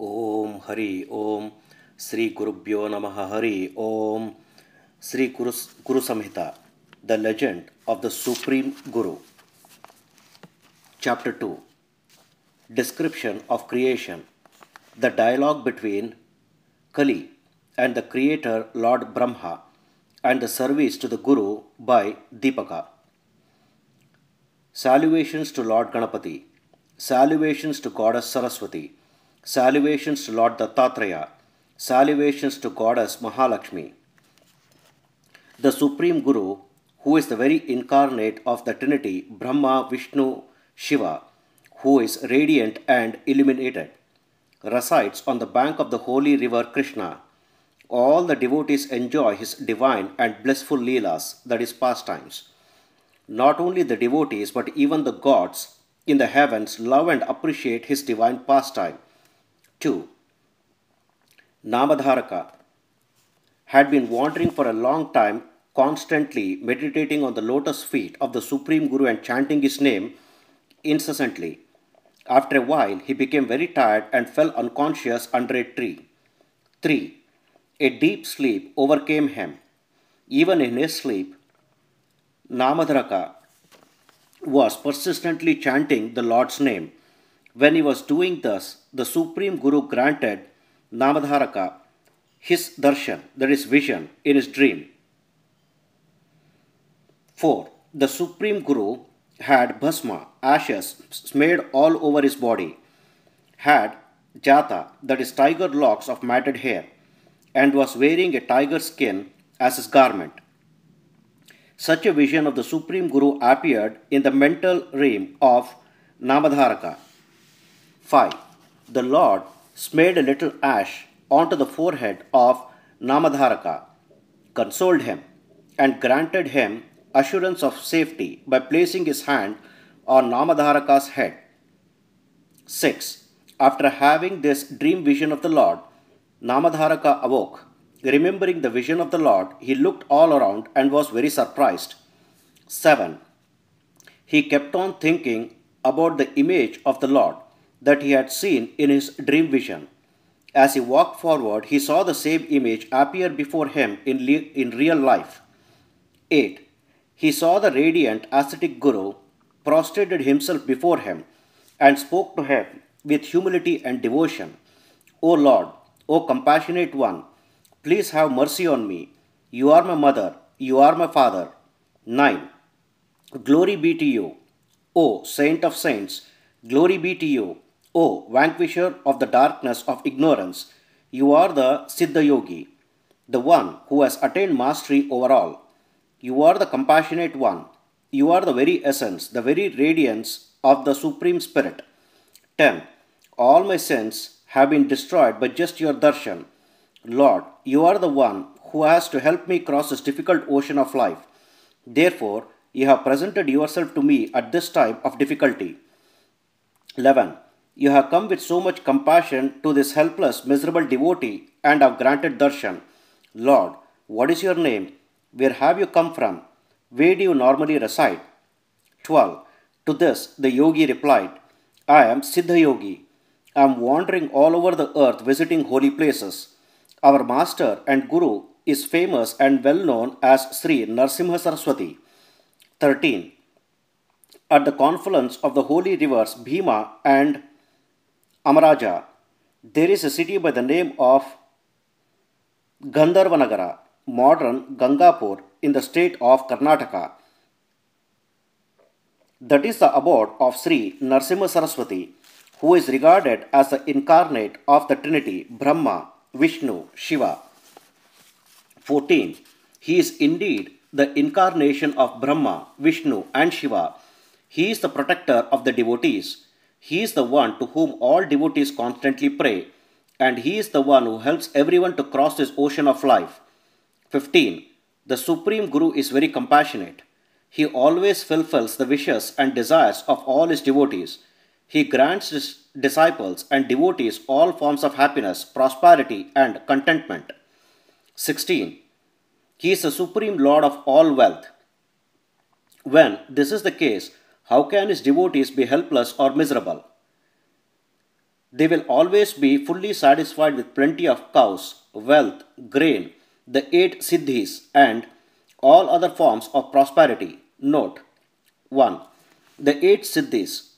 Om Hari Om Sri Gurubhyo Namaha Hari Om Sri Guru Samhita, the legend of the Supreme Guru. Chapter 2, Description of Creation, the dialogue between Kali and the Creator Lord Brahma, and the service to the Guru by Deepaka. Salutations to Lord Ganapati, salutations to Goddess Saraswati, salutations to Lord Dattatreya, salutations to Goddess Mahalakshmi. The Supreme Guru, who is the very incarnate of the Trinity Brahma, Vishnu, Shiva, who is radiant and illuminated, resides on the bank of the holy river Krishna. All the devotees enjoy his divine and blissful leelas, that is, pastimes. Not only the devotees, but even the gods in the heavens love and appreciate his divine pastime. 2. Namadharaka had been wandering for a long time, constantly meditating on the lotus feet of the Supreme Guru and chanting his name incessantly. After a while, he became very tired and fell unconscious under a tree. 3. A deep sleep overcame him. Even in his sleep, Namadharaka was persistently chanting the Lord's name. When he was doing thus, the Supreme Guru granted Namadharaka his darshan, that is vision, in his dream. 4. The Supreme Guru had bhasma, ashes, smeared all over his body, had jata, that is tiger locks of matted hair, and was wearing a tiger skin as his garment. Such a vision of the Supreme Guru appeared in the mental realm of Namadharaka. 5. The Lord smeared a little ash onto the forehead of Namadharaka, consoled him, and granted him assurance of safety by placing his hand on Namadharaka's head. 6. After having this dream vision of the Lord, Namadharaka awoke. Remembering the vision of the Lord, he looked all around and was very surprised. 7. He kept on thinking about the image of the Lord that he had seen in his dream vision. As he walked forward, he saw the same image appear before him in real life. 8. He saw the radiant ascetic Guru, prostrated himself before him, and spoke to him with humility and devotion. O Lord, O compassionate one, please have mercy on me. You are my mother, you are my father. 9. Glory be to you, O Saint of Saints. Glory be to you, O vanquisher of the darkness of ignorance. You are the Siddha Yogi, the one who has attained mastery over all. You are the compassionate one. You are the very essence, the very radiance of the Supreme Spirit. 10. All my sins have been destroyed by just your darshan. Lord, you are the one who has to help me cross this difficult ocean of life. Therefore, you have presented yourself to me at this time of difficulty. 11. You have come with so much compassion to this helpless, miserable devotee and have granted darshan. Lord, what is your name? Where have you come from? Where do you normally reside? 12. To this, the yogi replied, I am Siddha Yogi. I am wandering all over the earth visiting holy places. Our master and guru is famous and well known as Sri Narsimha Saraswati. 13. At the confluence of the holy rivers Bhima and Amaraja, there is a city by the name of Gandharvanagara, modern Gangapur, in the state of Karnataka. That is the abode of Sri Narsimha Saraswati, who is regarded as the incarnate of the Trinity Brahma, Vishnu, Shiva. 14. He is indeed the incarnation of Brahma, Vishnu, and Shiva. He is the protector of the devotees. He is the one to whom all devotees constantly pray, and he is the one who helps everyone to cross this ocean of life. 15. The Supreme Guru is very compassionate. He always fulfills the wishes and desires of all his devotees. He grants his disciples and devotees all forms of happiness, prosperity, and contentment. 16. He is the Supreme Lord of all wealth. When this is the case, how can his devotees be helpless or miserable? They will always be fully satisfied with plenty of cows, wealth, grain, the eight siddhis, and all other forms of prosperity. Note 1. The eight siddhis,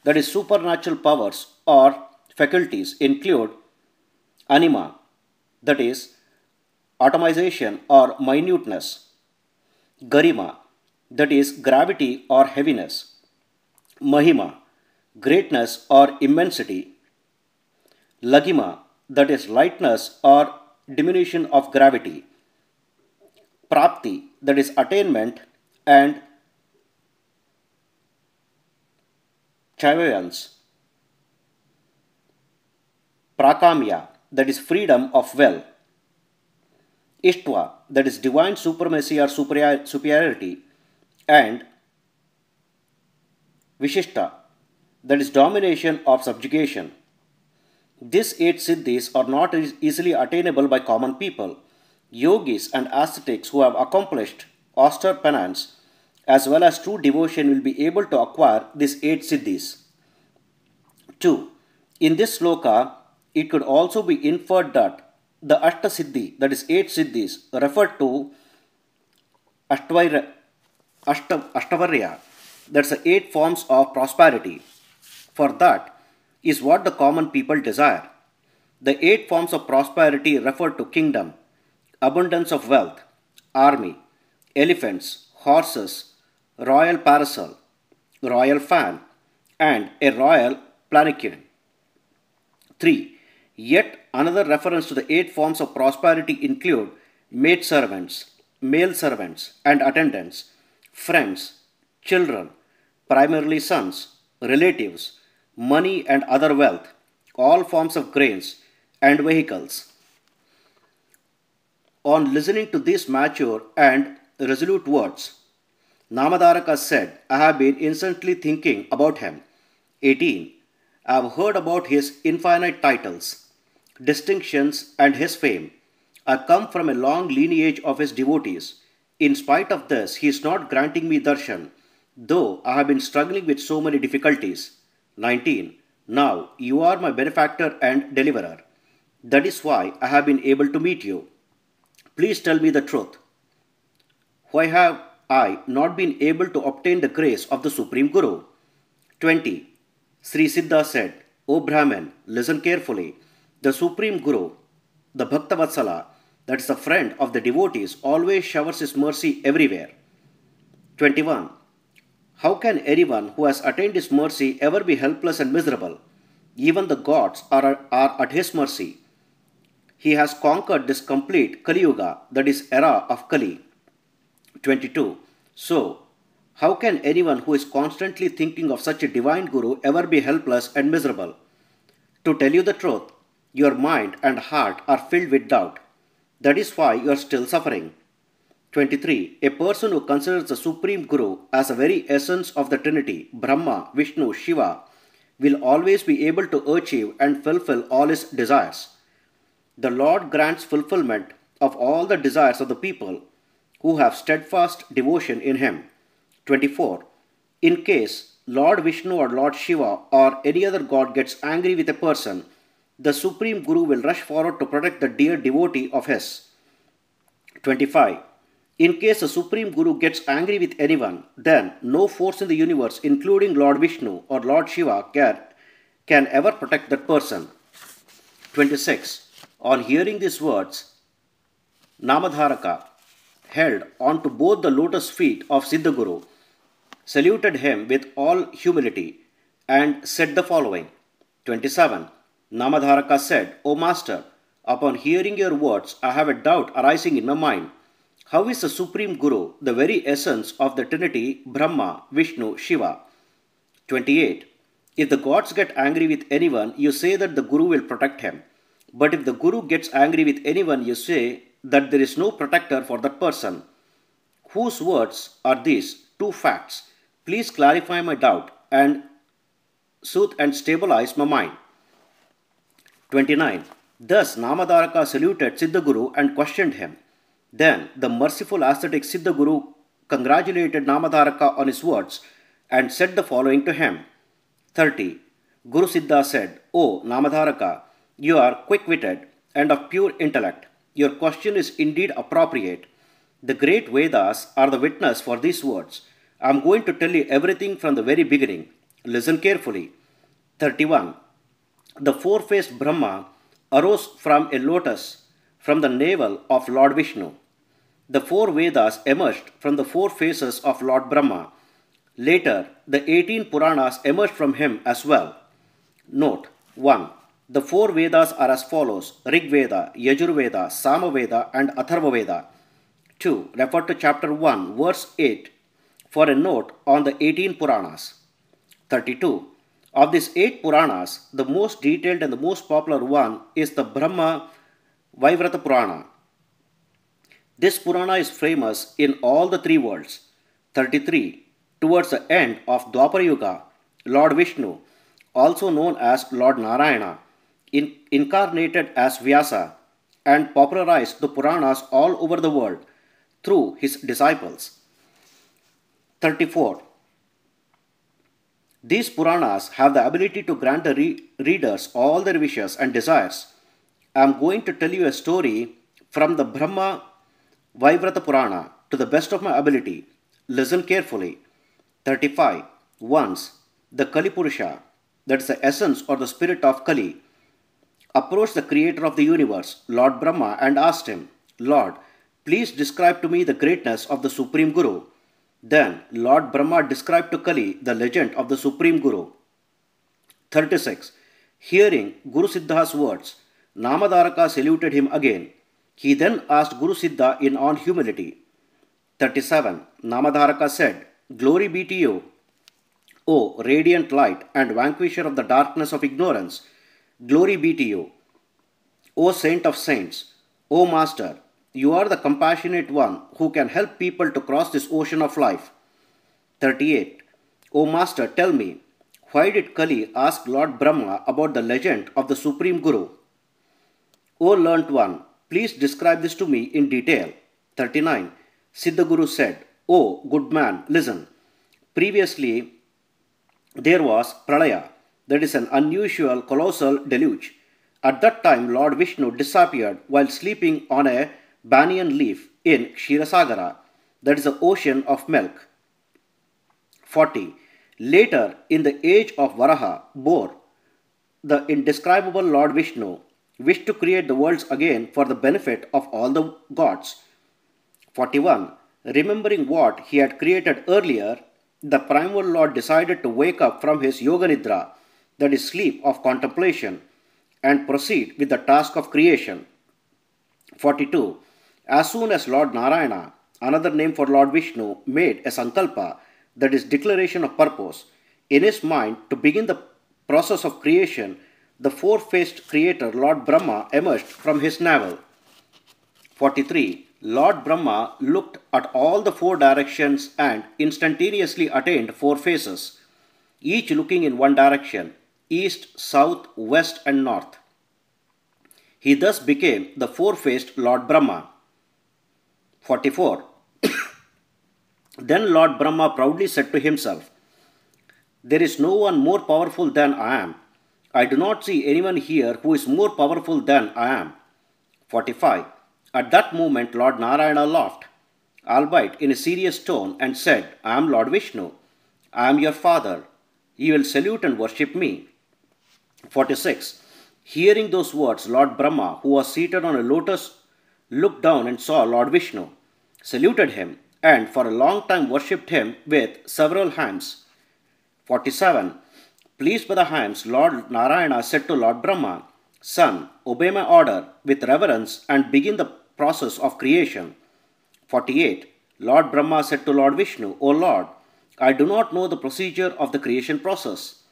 that is, supernatural powers or faculties, include anima, that is, atomization or minuteness, garima, that is, gravity or heaviness, mahima, greatness or immensity, lagima, that is, lightness or diminution of gravity, prapti, that is, attainment, and chayvayans, prakamya, that is, freedom of will, Ishtva, that is divine supremacy or superiority, and Vishishta, that is domination or subjugation. These eight siddhis are not easily attainable by common people. Yogis and ascetics who have accomplished austere penance as well as true devotion will be able to acquire these eight siddhis. 2. In this sloka, it could also be inferred that the Ashtasiddhi, that is, eight siddhis, referred to Ashtavarya, that's the eight forms of prosperity. For that is what the common people desire. The eight forms of prosperity refer to kingdom, abundance of wealth, army, elephants, horses, royal parasol, royal fan, and a royal palanquin. 3. Yet another reference to the eight forms of prosperity include maidservants, male servants and attendants, friends, children, primarily sons, relatives, money and other wealth, all forms of grains and vehicles. On listening to these mature and resolute words, Namadharaka said, I have been instantly thinking about him. 18. I have heard about his infinite titles, distinctions, and his fame. I come from a long lineage of his devotees. In spite of this, he is not granting me darshan, though I have been struggling with so many difficulties. 19. Now you are my benefactor and deliverer. That is why I have been able to meet you. Please tell me the truth. Why have I not been able to obtain the grace of the Supreme Guru? 20. Sri Siddha said, O Brahman, listen carefully. The Supreme Guru, the Bhaktavatsala, that is the friend of the devotees, always showers his mercy everywhere. 21. How can anyone who has attained his mercy ever be helpless and miserable? Even the gods are at his mercy. He has conquered this complete Kali Yuga, that is era of Kali. 22. So, how can anyone who is constantly thinking of such a divine Guru ever be helpless and miserable? To tell you the truth, your mind and heart are filled with doubt. That is why you are still suffering. 23. A person who considers the Supreme Guru as the very essence of the Trinity, Brahma, Vishnu, Shiva, will always be able to achieve and fulfill all his desires. The Lord grants fulfillment of all the desires of the people who have steadfast devotion in him. 24. In case Lord Vishnu or Lord Shiva or any other god gets angry with a person, the Supreme Guru will rush forward to protect the dear devotee of his. 25. In case the Supreme Guru gets angry with anyone, then no force in the universe, including Lord Vishnu or Lord Shiva, can ever protect that person. 26. On hearing these words, Namadharaka held on to both the lotus feet of Siddhaguru, saluted him with all humility, and said the following. 27. Namadharaka said, O Master, upon hearing your words, I have a doubt arising in my mind. How is the Supreme Guru the very essence of the Trinity, Brahma, Vishnu, Shiva? 28. If the gods get angry with anyone, you say that the Guru will protect him. But if the Guru gets angry with anyone, you say that there is no protector for that person. Whose words are these? Two facts. Please clarify my doubt and soothe and stabilize my mind. 29. Thus Namadharaka saluted Siddhaguru and questioned him. Then the merciful ascetic Siddhaguru congratulated Namadharaka on his words and said the following to him. 30. Guru Siddha said, O Namadharaka, you are quick-witted and of pure intellect. Your question is indeed appropriate. The great Vedas are the witness for these words. I am going to tell you everything from the very beginning. Listen carefully. 31. The four-faced Brahma arose from a lotus from the navel of Lord Vishnu. The four Vedas emerged from the four faces of Lord Brahma. Later, the 18 Puranas emerged from him as well. Note 1. The four Vedas are as follows: Rig Veda, Yajur Veda, Sama Veda, and Atharva Veda. 2. Refer to chapter 1, verse 8 for a note on the 18 Puranas. 32. Of these 8 Puranas, the most detailed and the most popular one is the Brahma Vaivrata Purana. This Purana is famous in all the three worlds. 33. Towards the end of Dwapara Yuga, Lord Vishnu, also known as Lord Narayana, incarnated as Vyasa and popularized the Puranas all over the world through his disciples. 34. These Puranas have the ability to grant the readers all their wishes and desires. I am going to tell you a story from the Brahma Vaivrata Purana to the best of my ability. Listen carefully. 35. Once, the Kali Purusha, that is the essence or the spirit of Kali, approached the creator of the universe, Lord Brahma, and asked him, Lord, please describe to me the greatness of the Supreme Guru. Then Lord Brahma described to Kali the legend of the Supreme Guru. 36. Hearing Guru Siddha's words, Namadharaka saluted him again. He then asked Guru Siddha in all humility. 37. Namadharaka said, Glory be to you, O radiant light and vanquisher of the darkness of ignorance. Glory be to you, O saint of saints, O master. You are the compassionate one who can help people to cross this ocean of life. 38. O master, tell me, why did Kali ask Lord Brahma about the legend of the Supreme Guru? O learnt one, please describe this to me in detail. 39. Siddhaguru said, O good man, listen. Previously, there was Pralaya, that is an unusual colossal deluge. At that time, Lord Vishnu disappeared while sleeping on a banyan leaf in Kshirasagara, that is the ocean of milk. 40. Later, in the age of Varaha, Bor, the indescribable Lord Vishnu wished to create the worlds again for the benefit of all the gods. 41. Remembering what he had created earlier, the primal Lord decided to wake up from his Yoga Nidra, that is sleep of contemplation, and proceed with the task of creation. 42. As soon as Lord Narayana, another name for Lord Vishnu, made a sankalpa, that is declaration of purpose, in his mind to begin the process of creation, the four-faced creator Lord Brahma emerged from his navel. 43. Lord Brahma looked at all the four directions and instantaneously attained four faces, each looking in one direction, east, south, west, and north. He thus became the four-faced Lord Brahma. 44. Then Lord Brahma proudly said to himself, There is no one more powerful than I am. I do not see anyone here who is more powerful than I am. 45. At that moment, Lord Narayana laughed, albeit in a serious tone, and said, I am Lord Vishnu. I am your father. You will salute and worship me. 46. Hearing those words, Lord Brahma, who was seated on a lotus, looked down and saw Lord Vishnu, saluted him, and for a long time worshipped him with several hymns. 47. Pleased by the hymns, Lord Narayana said to Lord Brahma, Son, obey my order with reverence and begin the process of creation. 48. Lord Brahma said to Lord Vishnu, O Lord, I do not know the procedure of the creation process.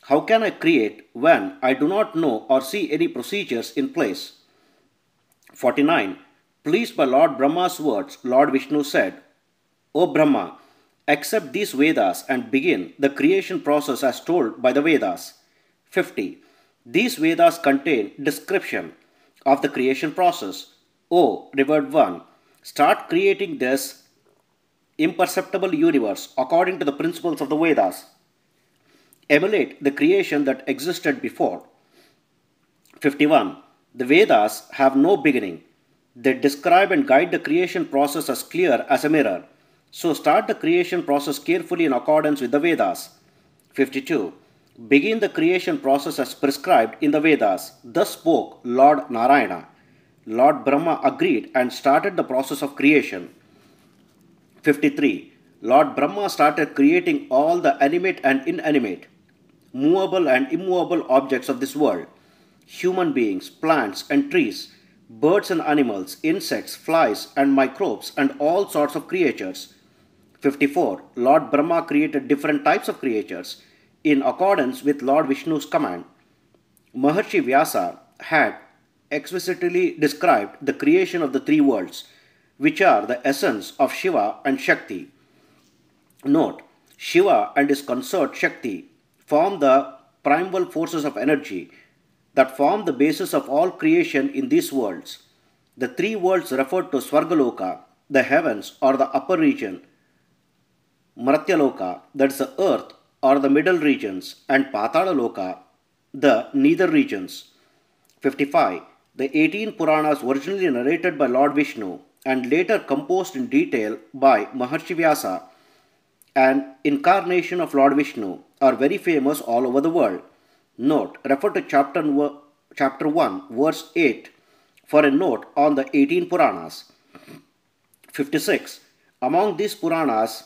How can I create when I do not know or see any procedures in place? 49. Pleased by Lord Brahma's words, Lord Vishnu said, O Brahma, accept these Vedas and begin the creation process as told by the Vedas. 50. These Vedas contain description of the creation process. O revered one, start creating this imperceptible universe according to the principles of the Vedas. emulate the creation that existed before. 51. The Vedas have no beginning. They describe and guide the creation process as clear as a mirror. So start the creation process carefully in accordance with the Vedas. 52. Begin the creation process as prescribed in the Vedas. Thus spoke Lord Narayana. Lord Brahma agreed and started the process of creation. 53. Lord Brahma started creating all the animate and inanimate, movable and immovable objects of this world, human beings, plants and trees, birds and animals, insects, flies and microbes, and all sorts of creatures. 54. Lord Brahma created different types of creatures in accordance with Lord Vishnu's command. Maharshi Vyasa had explicitly described the creation of the three worlds, which are the essence of Shiva and Shakti. Note, Shiva and his consort Shakti form the primal forces of energy that form the basis of all creation in these worlds. The three worlds referred to Swargaloka, the heavens or the upper region, Maratyaloka, that is the earth or the middle regions, and Patalaloka, the nether regions. 55. The 18 Puranas originally narrated by Lord Vishnu and later composed in detail by Maharshi Vyasa, an incarnation of Lord Vishnu, are very famous all over the world. Note, refer to chapter 1, verse 8 for a note on the 18 Puranas. 56. Among these Puranas,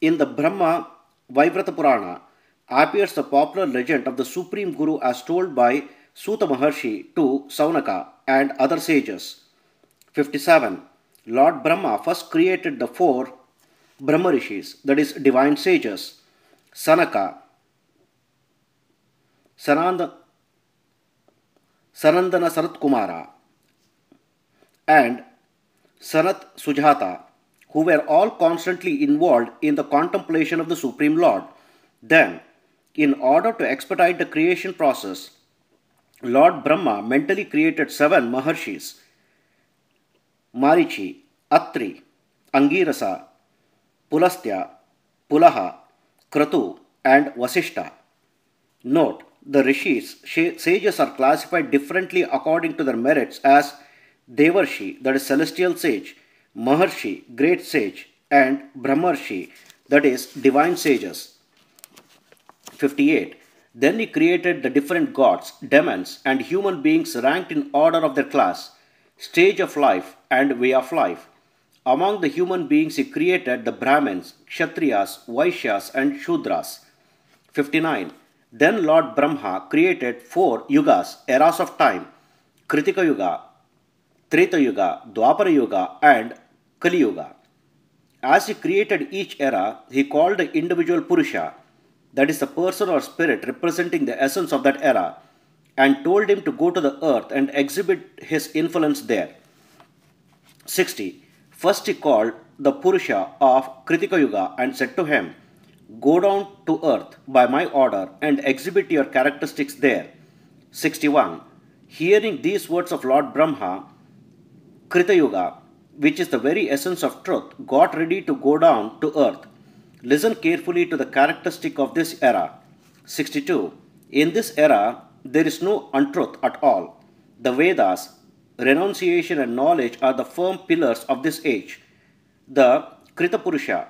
in the Brahma Vaivrata Purana, appears the popular legend of the Supreme Guru as told by Suta Maharshi to Saunaka and other sages. 57. Lord Brahma first created the four Brahma Rishis, that is, divine sages, Sanaka, Sanandana Sanat Kumara, and Sanat Sujata, who were all constantly involved in the contemplation of the Supreme Lord. Then, in order to expedite the creation process, Lord Brahma mentally created 7 Maharshis: Marichi, Atri, Angirasa, Pulastya, Pulaha, Kratu, and Vasishta. Note, the rishis, sages, are classified differently according to their merits as Devarshi, that is celestial sage, Maharshi, great sage, and Brahmarshi, that is divine sages. 58. Then he created the different gods, demons, and human beings ranked in order of their class, stage of life, and way of life. Among the human beings he created the Brahmins, Kshatriyas, Vaishyas, and Shudras. 59. Then Lord Brahma created 4 yugas, eras of time: Kritika Yuga, Treta Yuga, Dwapara Yuga, and Kali Yuga. As he created each era, he called the individual Purusha, that is the person or spirit representing the essence of that era, and told him to go to the earth and exhibit his influence there. 60. First he called the Purusha of Kritika Yuga and said to him, "Go down to earth by my order and exhibit your characteristics there." 61. Hearing these words of Lord Brahma, Krita Yuga, which is the very essence of truth, got ready to go down to earth. Listen carefully to the characteristic of this era. 62. In this era, there is no untruth at all. The Vedas, renunciation and knowledge are the firm pillars of this age. The Krita Purusha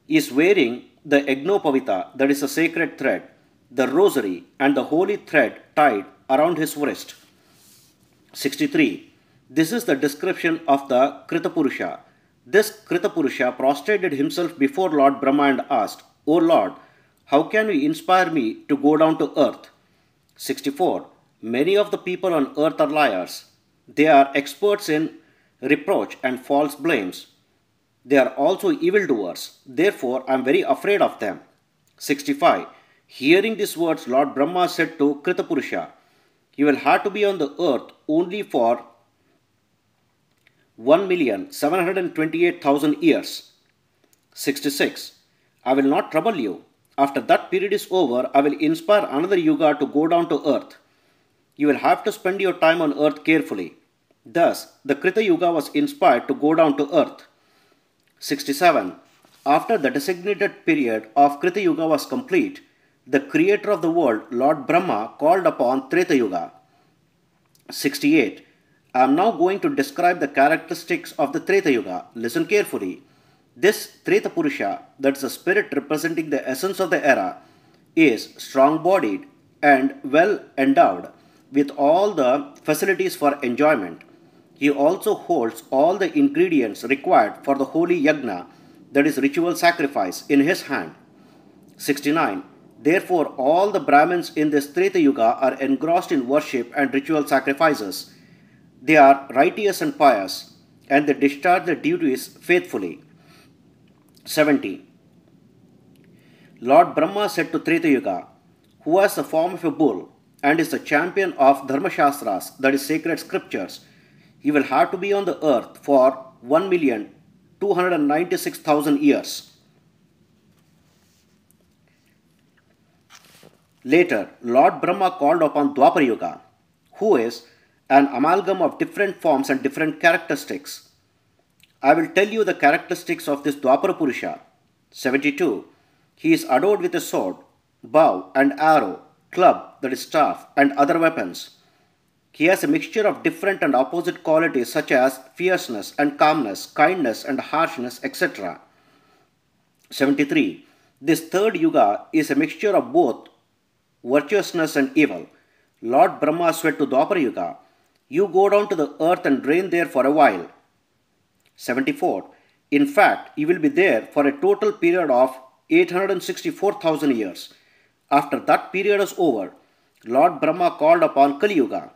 is wearing the Yagnopavita, that is a sacred thread, the rosary, and the holy thread tied around his wrist. 63. This is the description of the Krita Purusha. This Krita Purusha prostrated himself before Lord Brahma and asked, "O Lord, how can you inspire me to go down to earth?" 64. Many of the people on earth are liars. They are experts in reproach and false blames. They are also evildoers. Therefore, I am very afraid of them. 65. Hearing these words, Lord Brahma said to Krita Purusha, "You will have to be on the earth only for 1,728,000 years. 66. I will not trouble you. After that period is over, I will inspire another yuga to go down to earth. You will have to spend your time on earth carefully." Thus, the Krita Yuga was inspired to go down to earth. 67. After the designated period of Krita Yuga was complete, The creator of the world, Lord Brahma, called upon Treta Yuga. 68. I am now going to describe the characteristics of the Treta Yuga. Listen carefully. This Treta Purusha, that's the spirit representing the essence of the era, is strong-bodied and well endowed with all the facilities for enjoyment. He also holds all the ingredients required for the holy yajna, that is ritual sacrifice, in his hand. 69. Therefore, all the Brahmins in this Treta Yuga are engrossed in worship and ritual sacrifices. They are righteous and pious, and they discharge their duties faithfully. 70. Lord Brahma said to Treta Yuga, who has the form of a bull and is the champion of Dharmashastras, that is sacred scriptures, he will have to be on the earth for 1,296,000 years. Later, Lord Brahma called upon Dwapara Yuga, who is an amalgam of different forms and different characteristics. I will tell you the characteristics of this Dwapara Purusha. 72. He is adorned with a sword, bow and arrow, club, that is staff, and other weapons. He has a mixture of different and opposite qualities such as fierceness and calmness, kindness and harshness, etc. 73. This third yuga is a mixture of both virtuousness and evil. Lord Brahma said to Dwapara Yuga, you go down to the earth and reign there for a while. 74. In fact, you will be there for a total period of 864,000 years. After that period is over, Lord Brahma called upon Kali Yuga,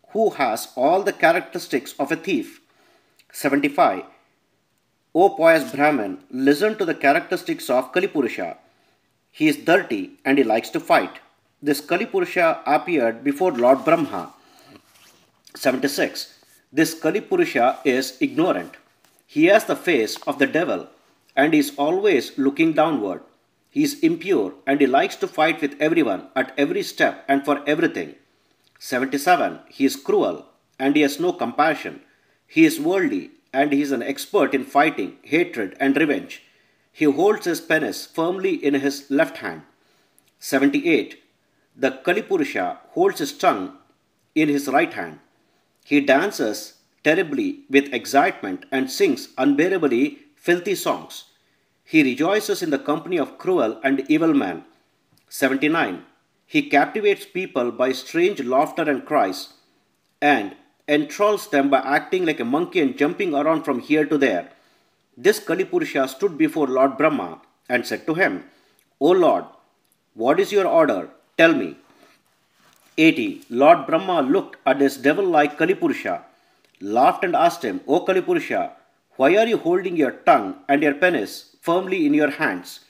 who has all the characteristics of a thief. 75. O pious Brahmin, listen to the characteristics of Kali Purusha. He is dirty and he likes to fight. This Kali Purusha appeared before Lord Brahma. 76. This Kali Purusha is ignorant. He has the face of the devil and is always looking downward. He is impure and he likes to fight with everyone at every step and for everything. 77. He is cruel and he has no compassion. He is worldly and he is an expert in fighting, hatred and revenge. He holds his penis firmly in his left hand. 78. The Kali Purusha holds his tongue in his right hand. He dances terribly with excitement and sings unbearably filthy songs. He rejoices in the company of cruel and evil men. 79. He captivates people by strange laughter and cries and enthralls them by acting like a monkey and jumping around from here to there. This Kali Purusha stood before Lord Brahma and said to him, O Lord, what is your order? Tell me. 80. Lord Brahma looked at this devil-like Kali Purusha, laughed and asked him, O Kali Purusha, why are you holding your tongue and your penis firmly in your hands?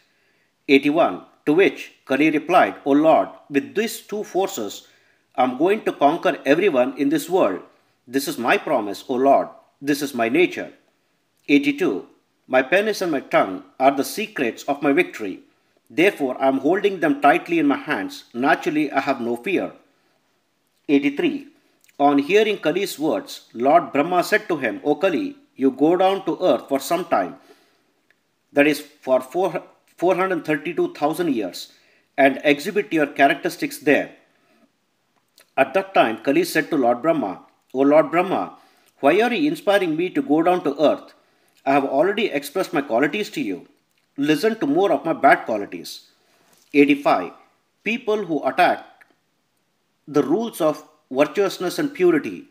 81. To which Kali replied, O Lord, with these two forces, I am going to conquer everyone in this world. This is my promise, O Lord. This is my nature. 82. My penis and my tongue are the secrets of my victory. Therefore, I am holding them tightly in my hands. Naturally, I have no fear. 83. On hearing Kali's words, Lord Brahma said to him, O Kali, you go down to earth for some time, that is for 432,000 years, and exhibit your characteristics there. At that time, Kali said to Lord Brahma, O Lord Brahma, why are you inspiring me to go down to earth? I have already expressed my qualities to you. Listen to more of my bad qualities. 85. People who attack the rules of virtuousness and purity,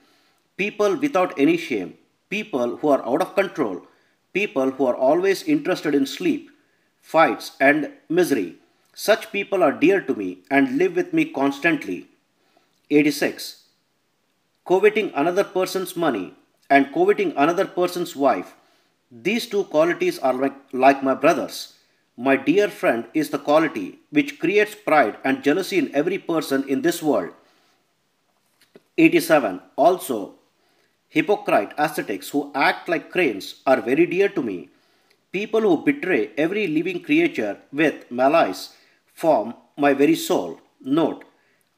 people without any shame, people who are out of control, people who are always interested in sleep, fights and misery. Such people are dear to me and live with me constantly. 86. Coveting another person's money and coveting another person's wife. These two qualities are like my brothers. My dear friend is the quality which creates pride and jealousy in every person in this world. 87. Also, hypocrite ascetics who act like cranes are very dear to me. People who betray every living creature with malice form my very soul. Note,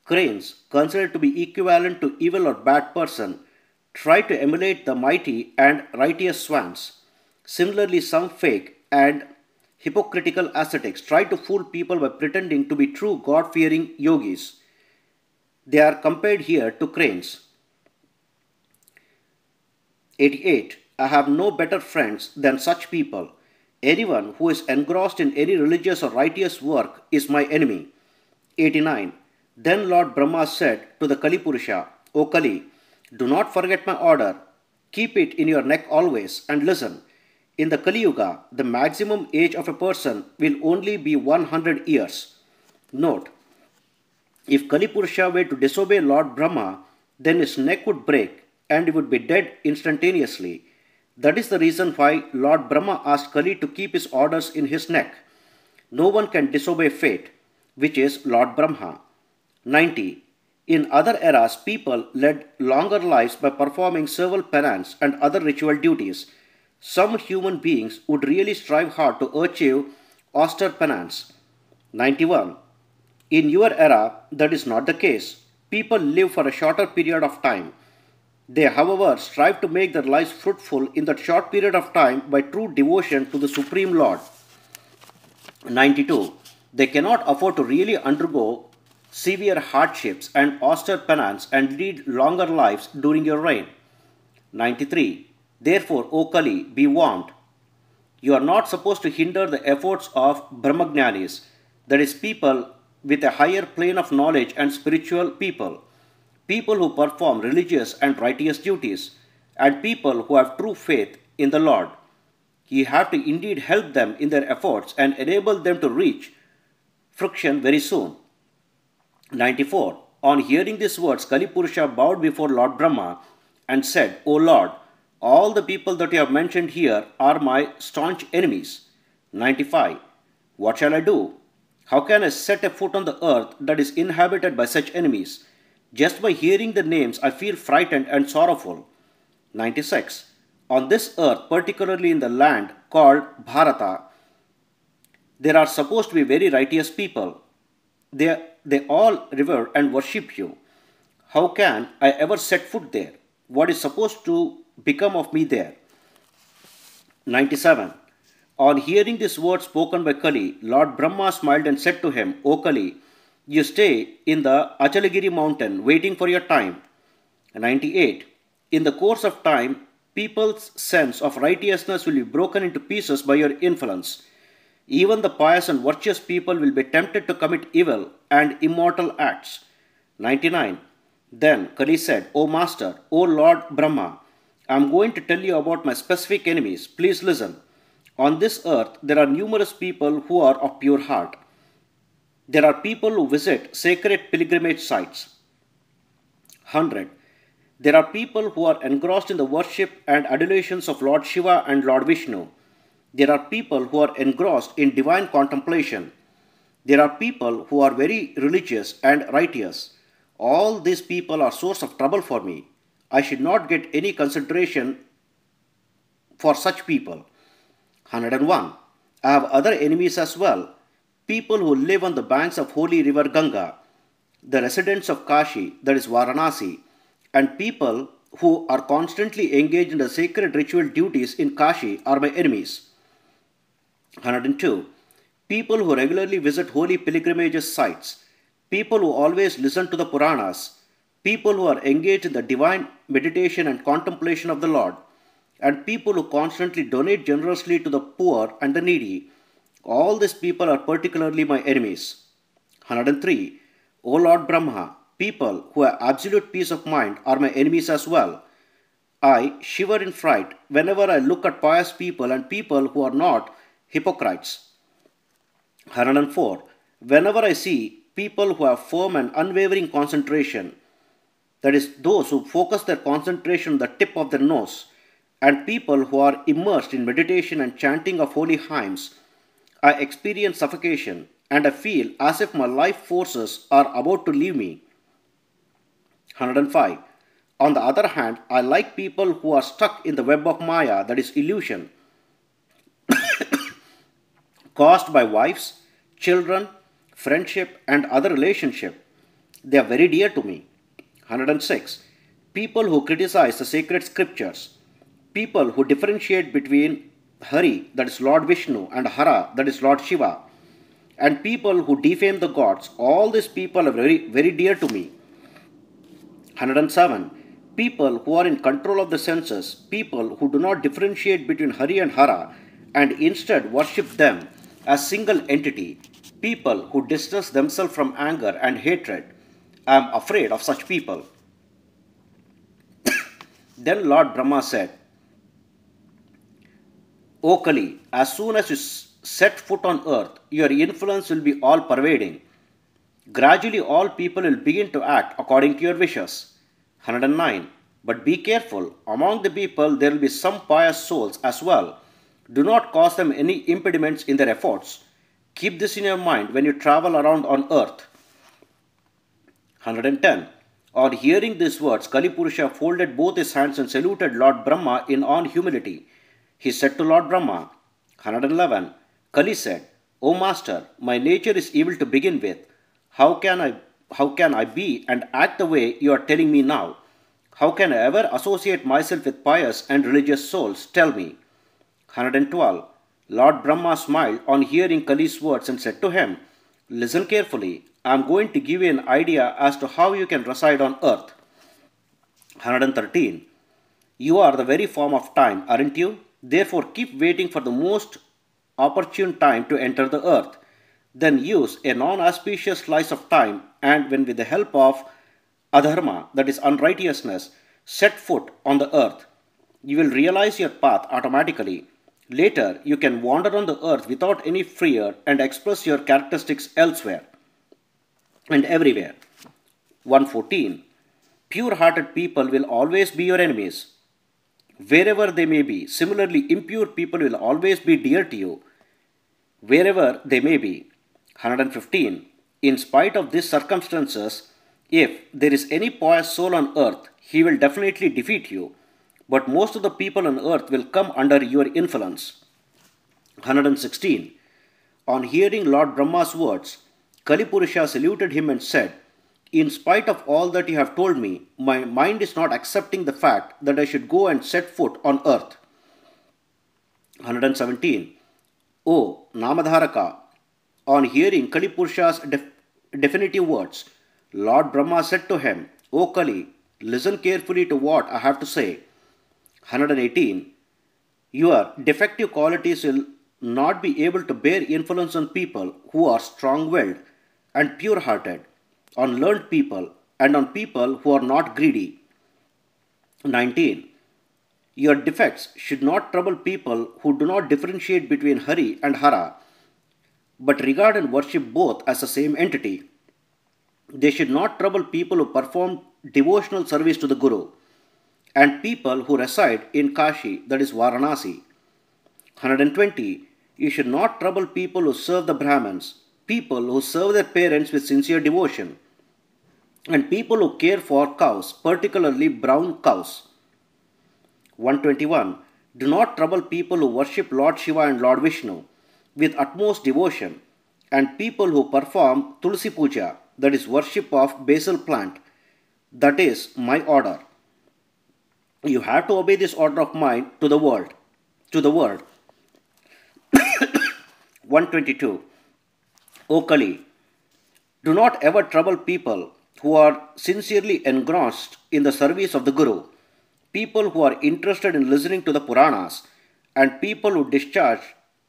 cranes, considered to be equivalent to evil or bad person, try to emulate the mighty and righteous swans. Similarly, some fake and hypocritical ascetics try to fool people by pretending to be true God fearing yogis. They are compared here to cranes. 88. I have no better friends than such people. Anyone who is engrossed in any religious or righteous work is my enemy. 89. Then Lord Brahma said to the Kalipurusha, O Kali, do not forget my order. Keep it in your neck always and listen. In the Kali Yuga, the maximum age of a person will only be 100 years. Note, if Kalipurusha were to disobey Lord Brahma, then his neck would break and he would be dead instantaneously. That is the reason why Lord Brahma asked Kali to keep his orders in his neck. No one can disobey fate, which is Lord Brahma. 90. In other eras, people led longer lives by performing several penance and other ritual duties. Some human beings would really strive hard to achieve austere penance. 91. In your era, that is not the case. People live for a shorter period of time. They, however, strive to make their lives fruitful in that short period of time by true devotion to the Supreme Lord. 92. They cannot afford to really undergo severe hardships and austere penance and lead longer lives during your reign. 93. Therefore, O Kali, be warned. You are not supposed to hinder the efforts of Brahmagnanis, that is, people with a higher plane of knowledge and spiritual people who perform religious and righteous duties, and people who have true faith in the Lord. You have to indeed help them in their efforts and enable them to reach fruition very soon. 94. On hearing these words, Kalipurusha bowed before Lord Brahma and said, O Lord, all the people that you have mentioned here are my staunch enemies. 95. What shall I do? How can I set a foot on the earth that is inhabited by such enemies? Just by hearing the names, I feel frightened and sorrowful. 96. On this earth, particularly in the land called Bharata, there are supposed to be very righteous people. They all revere and worship you. How can I ever set foot there? What is supposed to become of me there? 97. On hearing these words spoken by Kali, Lord Brahma smiled and said to him, O Kali, you stay in the Achalagiri mountain waiting for your time. 98. In the course of time, people's sense of righteousness will be broken into pieces by your influence. Even the pious and virtuous people will be tempted to commit evil and immortal acts. 99. Then Kali said, O Master, O Lord Brahma, I am going to tell you about my specific enemies. Please listen. On this earth, there are numerous people who are of pure heart. There are people who visit sacred pilgrimage sites. 100. There are people who are engrossed in the worship and adulations of Lord Shiva and Lord Vishnu. There are people who are engrossed in divine contemplation. There are people who are very religious and righteous. All these people are source of trouble for me. I should not get any consideration for such people. 101. I have other enemies as well. People who live on the banks of holy river Ganga, the residents of Kashi, that is Varanasi, and people who are constantly engaged in the sacred ritual duties in Kashi are my enemies. 102. People who regularly visit holy pilgrimage sites, people who always listen to the Puranas, people who are engaged in the divine meditation and contemplation of the Lord, and people who constantly donate generously to the poor and the needy. All these people are particularly my enemies. 103. O Lord Brahma, people who have absolute peace of mind are my enemies as well. I shiver in fright whenever I look at pious people and people who are not hypocrites. 104. Whenever I see people who have firm and unwavering concentration, that is, those who focus their concentration on the tip of their nose, and people who are immersed in meditation and chanting of holy hymns, I experience suffocation and I feel as if my life forces are about to leave me. 105. On the other hand, I like people who are stuck in the web of Maya, that is illusion, caused by wives, children, friendship, and other relationship. They are very dear to me. 106. People who criticize the sacred scriptures. People who differentiate between Hari, that is Lord Vishnu, and Hara, that is Lord Shiva, and people who defame the gods. All these people are very, very dear to me. 107. People who are in control of the senses, people who do not differentiate between Hari and Hara and instead worship them as single entity, people who distance themselves from anger and hatred. I am afraid of such people. Then Lord Brahma said, O Kali, as soon as you set foot on earth, your influence will be all pervading. Gradually, all people will begin to act according to your wishes. 109. But be careful, among the people there will be some pious souls as well. Do not cause them any impediments in their efforts. Keep this in your mind when you travel around on earth. 110. On hearing these words, Kalipurusha folded both his hands and saluted Lord Brahma in all humility. He said to Lord Brahma, 111. Kali said, O Master, my nature is evil to begin with. How can I be and act the way you are telling me now? How can I ever associate myself with pious and religious souls? Tell me. 112. Lord Brahma smiled on hearing Kali's words and said to him, Listen carefully. I am going to give you an idea as to how you can reside on earth. 113. You are the very form of time, aren't you? Therefore keep waiting for the most opportune time to enter the earth. Then use a non-auspicious slice of time, and when with the help of adharma, that is unrighteousness, set foot on the earth, you will realize your path automatically. Later, you can wander on the earth without any fear and express your characteristics elsewhere and everywhere. 114. Pure-hearted people will always be your enemies, wherever they may be. Similarly, impure people will always be dear to you, wherever they may be. 115. In spite of these circumstances, if there is any pious soul on earth, he will definitely defeat you. But most of the people on earth will come under your influence. 116. On hearing Lord Brahma's words, Kalipurusha saluted him and said, In spite of all that you have told me, my mind is not accepting the fact that I should go and set foot on earth. 117. O Namadharaka, on hearing Kalipurusha's definitive words, Lord Brahma said to him, O Kali, listen carefully to what I have to say. 118. Your defective qualities will not be able to bear influence on people who are strong-willed and pure-hearted, on learned people, and on people who are not greedy. 19. Your defects should not trouble people who do not differentiate between Hari and Hara, but regard and worship both as the same entity. They should not trouble people who perform devotional service to the Guru, and people who reside in Kashi, that is Varanasi. 120. You should not trouble people who serve the Brahmins, people who serve their parents with sincere devotion, and people who care for cows, particularly brown cows. 121. Do not trouble people who worship Lord Shiva and Lord Vishnu with utmost devotion, and people who perform Tulsi Puja, that is worship of basil plant. That is my order. You have to obey this order of mine to the word. 122. O Kali, do not ever trouble people who are sincerely engrossed in the service of the Guru, people who are interested in listening to the Puranas, and people who discharge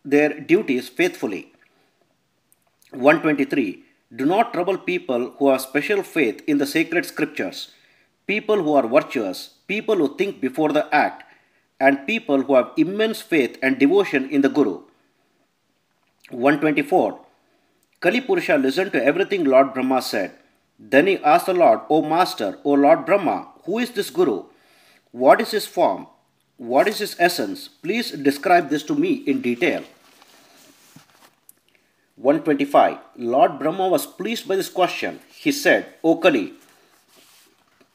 their duties faithfully. 123. Do not trouble people who have special faith in the sacred scriptures, people who are virtuous, people who think before the act, and people who have immense faith and devotion in the Guru. 124. Kalipurusha listened to everything Lord Brahma said. Then he asked the Lord, O Master, O Lord Brahma, who is this Guru? What is his form? What is his essence? Please describe this to me in detail. 125. Lord Brahma was pleased by this question. He said, O Kali,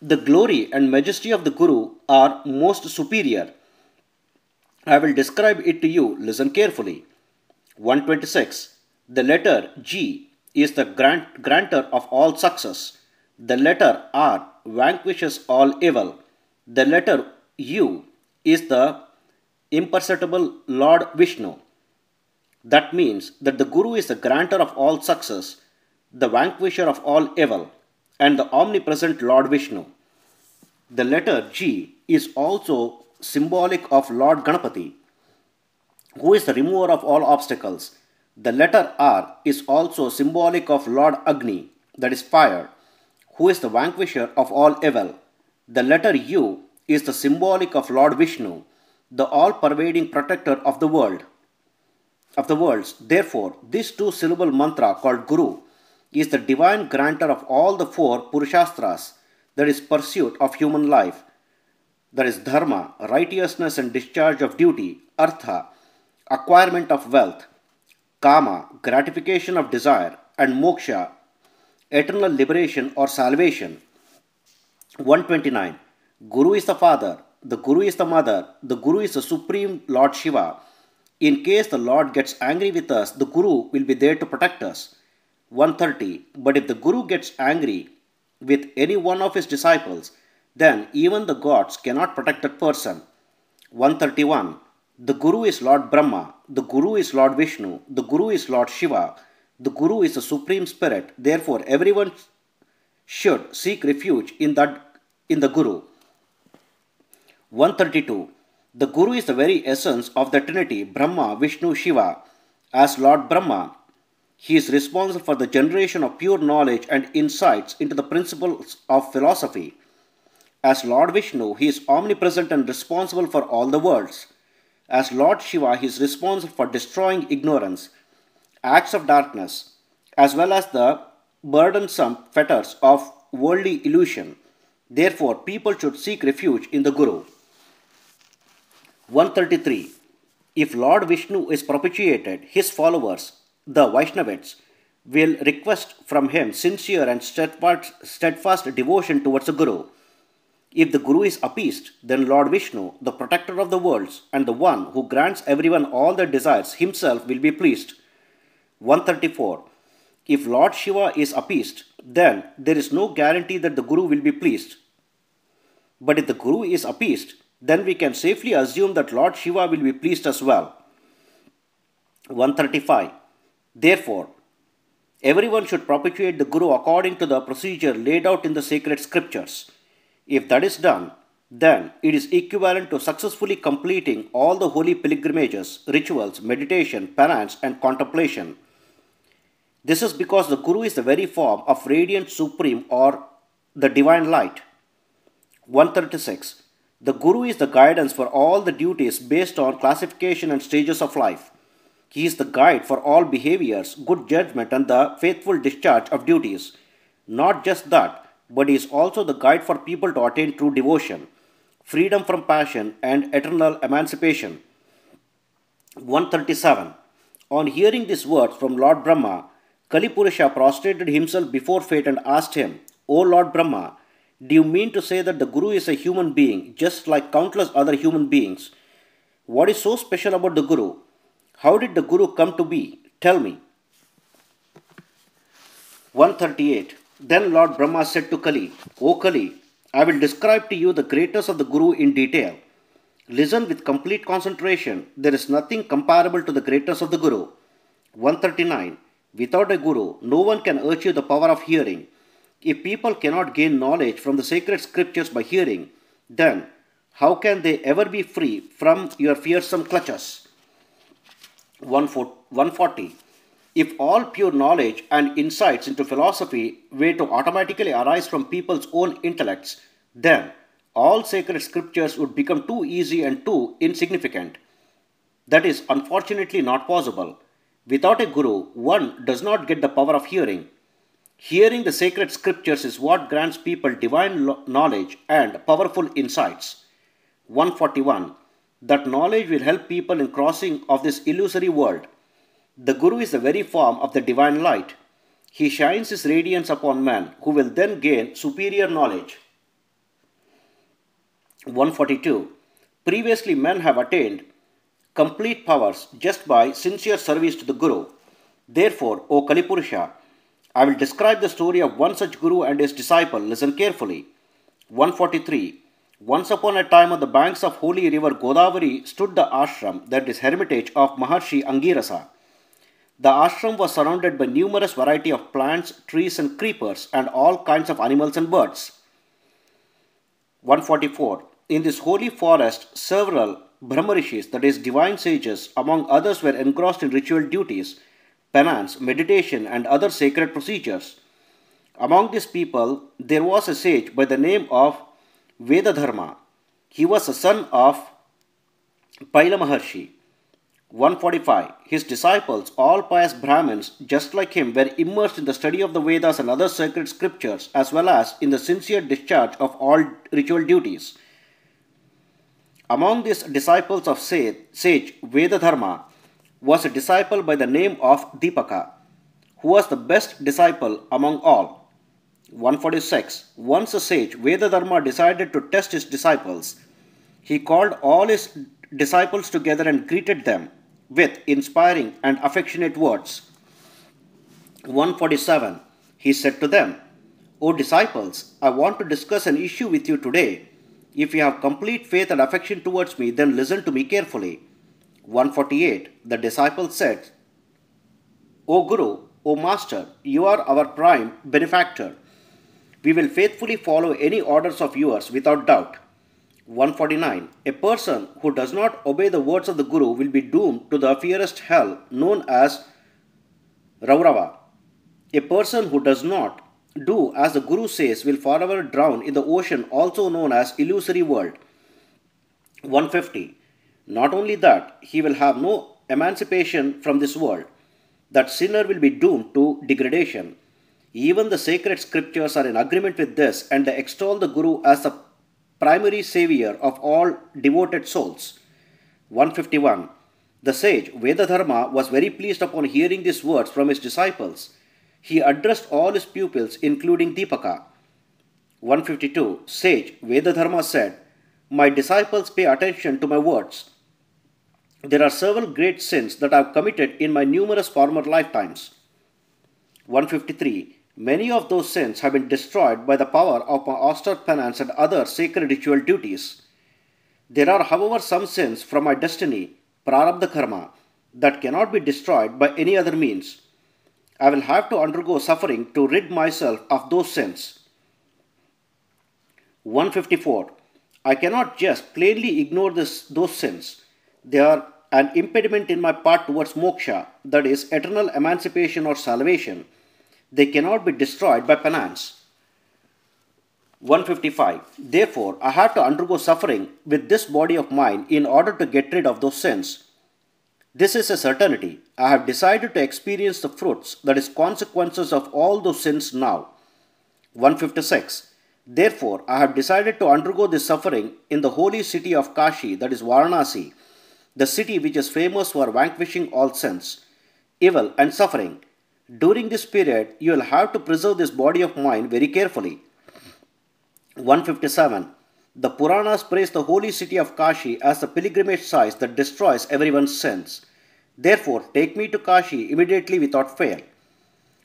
the glory and majesty of the Guru are most superior. I will describe it to you. Listen carefully. 126. The letter G is the grantor of all success. The letter R vanquishes all evil. The letter U is the imperceptible Lord Vishnu. That means that the Guru is the grantor of all success, the vanquisher of all evil, and the omnipresent Lord Vishnu. The letter G is also symbolic of Lord Ganapati, who is the remover of all obstacles. The letter R is also symbolic of Lord Agni, that is fire, who is the vanquisher of all evil. The letter U is the symbolic of Lord Vishnu, the all-pervading protector of the worlds. Therefore, this two-syllable mantra called Guru is the divine grantor of all the four Purushastras, that is pursuit of human life, that is dharma, righteousness and discharge of duty, artha, acquirement of wealth, kama, gratification of desire, and moksha, eternal liberation or salvation. 129. Guru is the father, the Guru is the mother, the Guru is the supreme Lord Shiva. In case the Lord gets angry with us, the Guru will be there to protect us. 130. But if the Guru gets angry with any one of his disciples, then even the gods cannot protect that person. 131. The Guru is Lord Brahma, the Guru is Lord Vishnu, the Guru is Lord Shiva, the Guru is the Supreme Spirit. Therefore, everyone should seek refuge in the Guru. 132. The Guru is the very essence of the Trinity, Brahma, Vishnu, Shiva. As Lord Brahma, he is responsible for the generation of pure knowledge and insights into the principles of philosophy. As Lord Vishnu, he is omnipresent and responsible for all the worlds. As Lord Shiva, he is responsible for destroying ignorance, acts of darkness, as well as the burdensome fetters of worldly illusion. Therefore, people should seek refuge in the Guru. 133. If Lord Vishnu is propitiated, his followers, the Vaishnavits, will request from him sincere and steadfast devotion towards the Guru. If the Guru is appeased, then Lord Vishnu, the protector of the worlds and the one who grants everyone all their desires, himself will be pleased. 134. If Lord Shiva is appeased, then there is no guarantee that the Guru will be pleased. But if the Guru is appeased, then we can safely assume that Lord Shiva will be pleased as well. 135. Therefore, everyone should propitiate the Guru according to the procedure laid out in the sacred scriptures. If that is done, then it is equivalent to successfully completing all the holy pilgrimages, rituals, meditation, penance, and contemplation. This is because the Guru is the very form of radiant supreme or the divine light. 136. The Guru is the guidance for all the duties based on classification and stages of life. He is the guide for all behaviors, good judgment, and the faithful discharge of duties. Not just that, but he is also the guide for people to attain true devotion, freedom from passion, and eternal emancipation. 137. On hearing these words from Lord Brahma, Kalipurusha prostrated himself before fate and asked him, O Lord Brahma, do you mean to say that the Guru is a human being, just like countless other human beings? What is so special about the Guru? How did the Guru come to be? Tell me. 138. Then Lord Brahma said to Kali, O Kali, I will describe to you the greatness of the Guru in detail. Listen with complete concentration. There is nothing comparable to the greatness of the Guru. 139. Without a Guru, no one can achieve the power of hearing. If people cannot gain knowledge from the sacred scriptures by hearing, then how can they ever be free from your fearsome clutches? 140. If all pure knowledge and insights into philosophy were to automatically arise from people's own intellects, then all sacred scriptures would become too easy and too insignificant. That is unfortunately not possible. Without a Guru, one does not get the power of hearing. Hearing the sacred scriptures is what grants people divine knowledge and powerful insights. 141. That knowledge will help people in crossing of this illusory world. The Guru is the very form of the divine light. He shines his radiance upon man, who will then gain superior knowledge. 142. Previously men have attained complete powers just by sincere service to the Guru. Therefore, O Kalipurusha, I will describe the story of one such Guru and his disciple. Listen carefully. 143. Once upon a time on the banks of holy river Godavari stood the ashram, that is hermitage of Maharshi Angirasa. The ashram was surrounded by numerous variety of plants, trees and creepers and all kinds of animals and birds. 144. In this holy forest, several Brahmarishis, that is divine sages, among others were engrossed in ritual duties, penance, meditation and other sacred procedures. Among these people, there was a sage by the name of Vedadharma. He was a son of Paila Maharshi. 145. His disciples, all pious Brahmins, just like him, were immersed in the study of the Vedas and other sacred scriptures, as well as in the sincere discharge of all ritual duties. Among these disciples of sage Vedadharma was a disciple by the name of Dipaka, who was the best disciple among all. 146. Once a sage, Vedadharma decided to test his disciples. He called all his disciples together and greeted them with inspiring and affectionate words. 147. He said to them, O disciples, I want to discuss an issue with you today. If you have complete faith and affection towards me, then listen to me carefully. 148. The disciples said, O Guru, O Master, you are our prime benefactor. We will faithfully follow any orders of yours without doubt. 149. A person who does not obey the words of the Guru will be doomed to the fiercest hell known as Raurava. A person who does not do as the Guru says will forever drown in the ocean also known as illusory world. 150. Not only that, he will have no emancipation from this world. That sinner will be doomed to degradation. Even the sacred scriptures are in agreement with this and they extol the Guru as the primary savior of all devoted souls. 151. The sage Vedadharma was very pleased upon hearing these words from his disciples. He addressed all his pupils including Dipaka. 152. Sage Vedadharma said, My disciples pay attention to my words. There are several great sins that I have committed in my numerous former lifetimes. 153. Many of those sins have been destroyed by the power of my austere penance and other sacred ritual duties. There are, however, some sins from my destiny, prarabdha karma, that cannot be destroyed by any other means. I will have to undergo suffering to rid myself of those sins. 154. I cannot just plainly ignore those sins. They are an impediment in my path towards moksha, that is, eternal emancipation or salvation. They cannot be destroyed by penance. 155. Therefore, I have to undergo suffering with this body of mine in order to get rid of those sins. This is a certainty. I have decided to experience the fruits, that is, consequences of all those sins now. 156. Therefore, I have decided to undergo this suffering in the holy city of Kashi, that is Varanasi, the city which is famous for vanquishing all sins, evil and suffering. During this period, you will have to preserve this body of mine very carefully. 157. The Puranas praise the holy city of Kashi as the pilgrimage site that destroys everyone's sins. Therefore, take me to Kashi immediately without fail.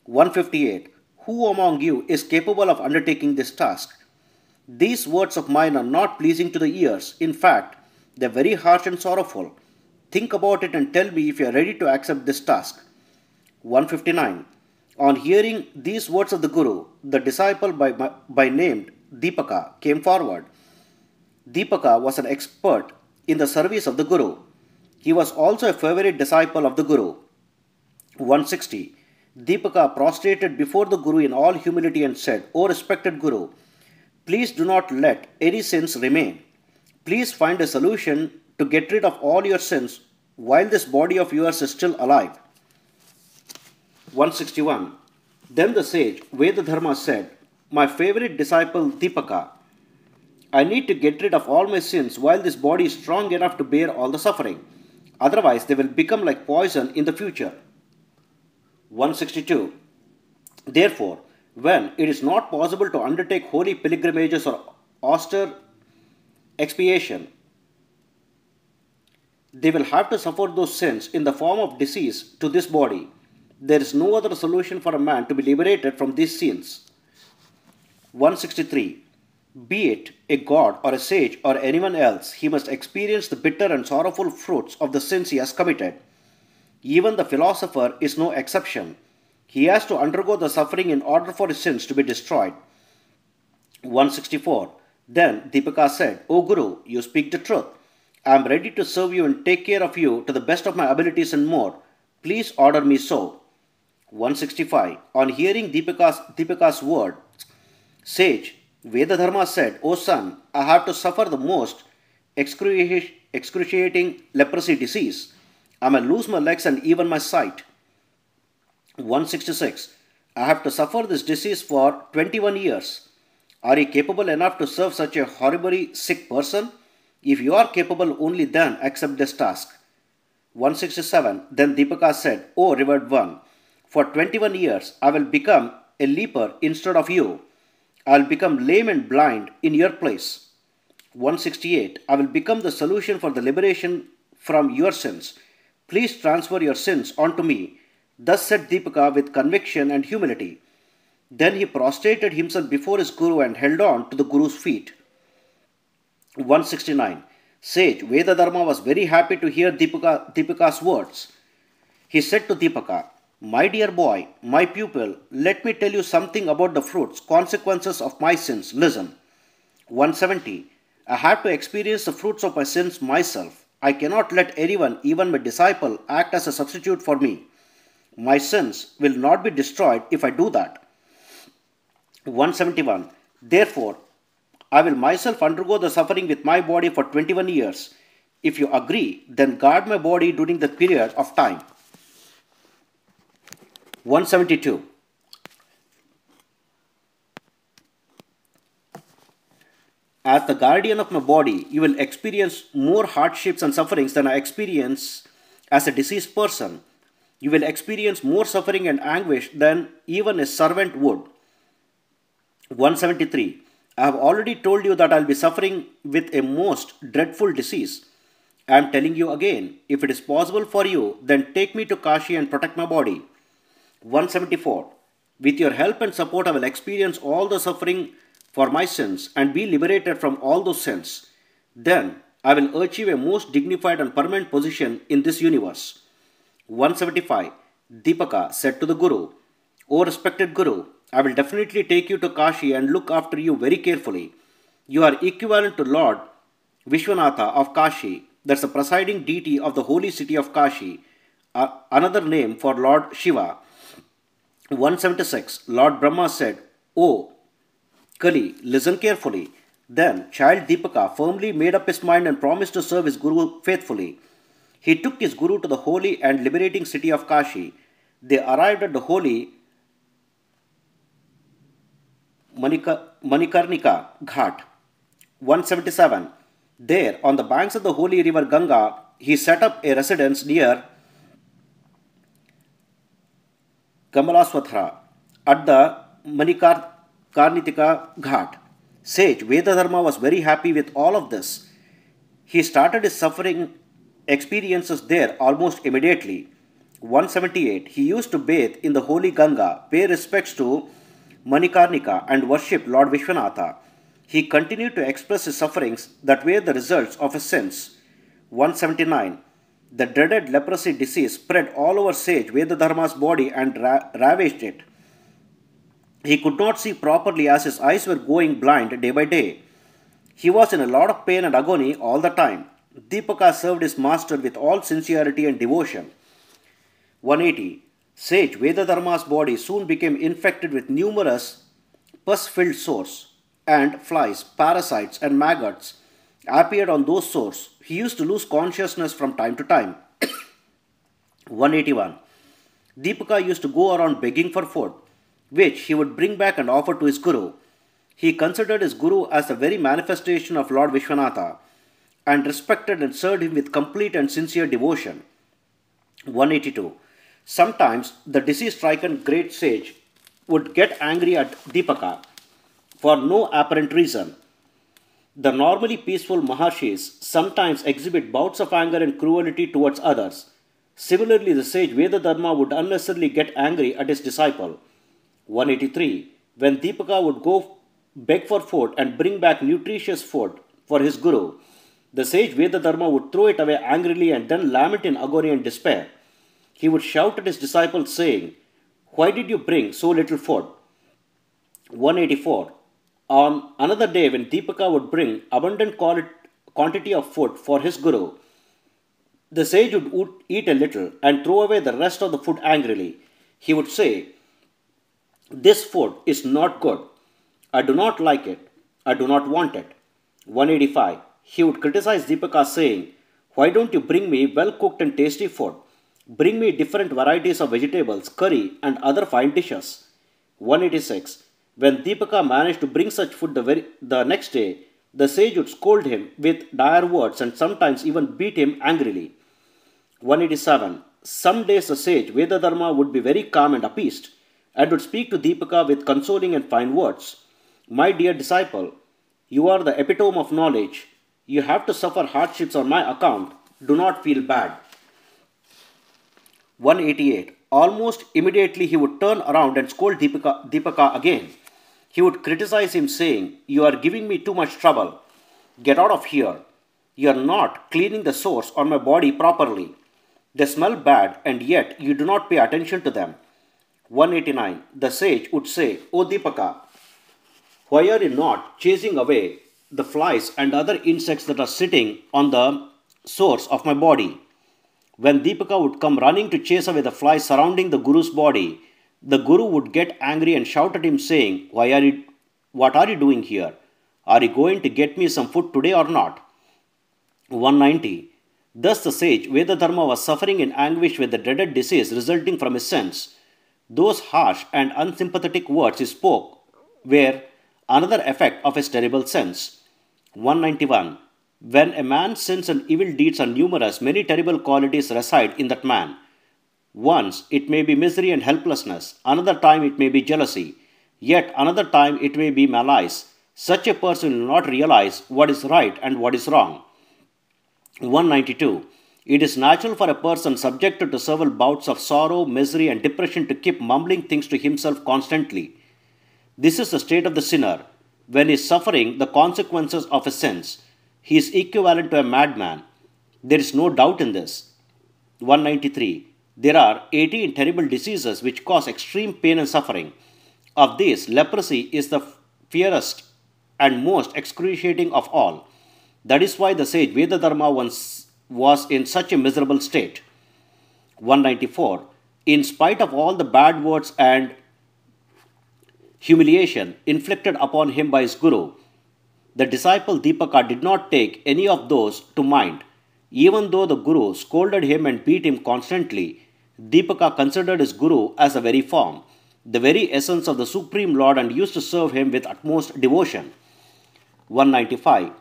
158. Who among you is capable of undertaking this task? These words of mine are not pleasing to the ears. In fact, they are very harsh and sorrowful. Think about it and tell me if you are ready to accept this task. 159. On hearing these words of the Guru, the disciple by named Dipaka came forward. Dipaka was an expert in the service of the Guru. He was also a favorite disciple of the Guru. 160. Dipaka prostrated before the Guru in all humility and said, O respected Guru, please do not let any sins remain. Please find a solution to get rid of all your sins while this body of yours is still alive. 161. Then the sage Vedadharma said, My favorite disciple Dipaka, I need to get rid of all my sins while this body is strong enough to bear all the suffering. Otherwise, they will become like poison in the future. 162. Therefore, when it is not possible to undertake holy pilgrimages or austere expiation, they will have to suffer those sins in the form of disease to this body. There is no other solution for a man to be liberated from these sins. 163. Be it a god or a sage or anyone else, he must experience the bitter and sorrowful fruits of the sins he has committed. Even the philosopher is no exception. He has to undergo the suffering in order for his sins to be destroyed. 164. Then Deepika said, O Guru, you speak the truth. I am ready to serve you and take care of you to the best of my abilities and more. Please order me so. 165. On hearing Deepika's words, sage Vedadharma said, O son, I have to suffer the most excruciating leprosy disease. I may lose my legs and even my sight. 166. I have to suffer this disease for 21 years. Are you capable enough to serve such a horribly sick person? If you are capable, only then accept this task. 167. Then Deepika said, O revered one, for 21 years I will become a leper instead of you. I will become lame and blind in your place. 168. I will become the solution for the liberation from your sins. Please transfer your sins onto me. Thus said Deepika with conviction and humility. Then he prostrated himself before his Guru and held on to the Guru's feet. 169. Sage Vedadharma was very happy to hear Deepika's words. He said to Deepika, My dear boy, my pupil, let me tell you something about the fruits, consequences of my sins. Listen. 170. I have to experience the fruits of my sins myself. I cannot let anyone, even my disciple, act as a substitute for me. My sins will not be destroyed if I do that. 171. Therefore, I will myself undergo the suffering with my body for 21 years. If you agree, then guard my body during the period of time. 172. As the guardian of my body, you will experience more hardships and sufferings than I experience as a deceased person. You will experience more suffering and anguish than even a servant would. 173. I have already told you that I will be suffering with a most dreadful disease. I am telling you again, if it is possible for you, then take me to Kashi and protect my body. 174. With your help and support, I will experience all the suffering for my sins and be liberated from all those sins. Then I will achieve a most dignified and permanent position in this universe. 175. Deepika said to the Guru, O respected Guru, I will definitely take you to Kashi and look after you very carefully. You are equivalent to Lord Vishwanatha of Kashi, that's the presiding deity of the holy city of Kashi, another name for Lord Shiva. 176. Lord Brahma said, O Kali, listen carefully. Then child Deepika firmly made up his mind and promised to serve his Guru faithfully. He took his Guru to the holy and liberating city of Kashi. They arrived at the holy Manikarnika Ghat. 177. There, on the banks of the holy river Ganga, he set up a residence near Kamalaswathra at the Manikarnika Ghat. Sage Vedadharma was very happy with all of this. He started his suffering experiences there almost immediately. 178. He used to bathe in the holy Ganga, pay respects to Manikarnika and worship Lord Vishwanatha. He continued to express his sufferings that were the results of his sins. 179. The dreaded leprosy disease spread all over Sage Vedadharma's body and ravaged it. He could not see properly as his eyes were going blind day by day. He was in a lot of pain and agony all the time. Deepika served his master with all sincerity and devotion. 180. Sage Vedadharma's body soon became infected with numerous pus-filled sores, and flies, parasites, and maggots appeared on those sores. He used to lose consciousness from time to time. 181. Deepika used to go around begging for food, which he would bring back and offer to his Guru. He considered his Guru as the very manifestation of Lord Vishwanatha and respected and served him with complete and sincere devotion. 182. Sometimes the disease-stricken great sage would get angry at Deepika for no apparent reason. The normally peaceful Maharshis sometimes exhibit bouts of anger and cruelty towards others. Similarly, the sage Vedadharma would unnecessarily get angry at his disciple. 183. When Deepika would go beg for food and bring back nutritious food for his guru, the sage Vedadharma would throw it away angrily and then lament in agony and despair. He would shout at his disciples, saying, "Why did you bring so little food?" 184. On another day, when Deepaka would bring abundant quantity of food for his guru, the sage would eat a little and throw away the rest of the food angrily. He would say, "This food is not good. I do not like it. I do not want it." 185. He would criticize Deepaka, saying, "Why don't you bring me well cooked and tasty food? Bring me different varieties of vegetables, curry, and other fine dishes." 186. When Deepaka managed to bring such food the next day, the sage would scold him with dire words and sometimes even beat him angrily. 187. Some days the sage Vedadharma would be very calm and appeased and would speak to Deepaka with consoling and fine words. "My dear disciple, you are the epitome of knowledge. You have to suffer hardships on my account. Do not feel bad." 188. Almost immediately he would turn around and scold Deepaka again. He would criticize him, saying, "You are giving me too much trouble. Get out of here. You are not cleaning the sores on my body properly. They smell bad and yet you do not pay attention to them." 189. The sage would say, "O Deepaka, why are you not chasing away the flies and other insects that are sitting on the sores of my body?" When Deepaka would come running to chase away the flies surrounding the Guru's body, the Guru would get angry and shout at him, saying, "What are you doing here? Are you going to get me some food today or not?" 190. Thus the sage Vedadharma was suffering in anguish with the dreaded disease resulting from his sins. Those harsh and unsympathetic words he spoke were another effect of his terrible sins. 191. When a man's sins and evil deeds are numerous, many terrible qualities reside in that man. Once it may be misery and helplessness, another time it may be jealousy, yet another time it may be malice. Such a person will not realize what is right and what is wrong. 192. It is natural for a person subjected to several bouts of sorrow, misery, and depression to keep mumbling things to himself constantly. This is the state of the sinner. When he is suffering the consequences of his sins, he is equivalent to a madman. There is no doubt in this. 193. There are 18 terrible diseases which cause extreme pain and suffering. Of these, leprosy is the fiercest and most excruciating of all. That is why the sage Vedadharma once was in such a miserable state. 194. In spite of all the bad words and humiliation inflicted upon him by his guru, the disciple Deepaka did not take any of those to mind. Even though the guru scolded him and beat him constantly, Deepaka considered his guru as a very form, the very essence of the Supreme Lord, and used to serve him with utmost devotion. 195.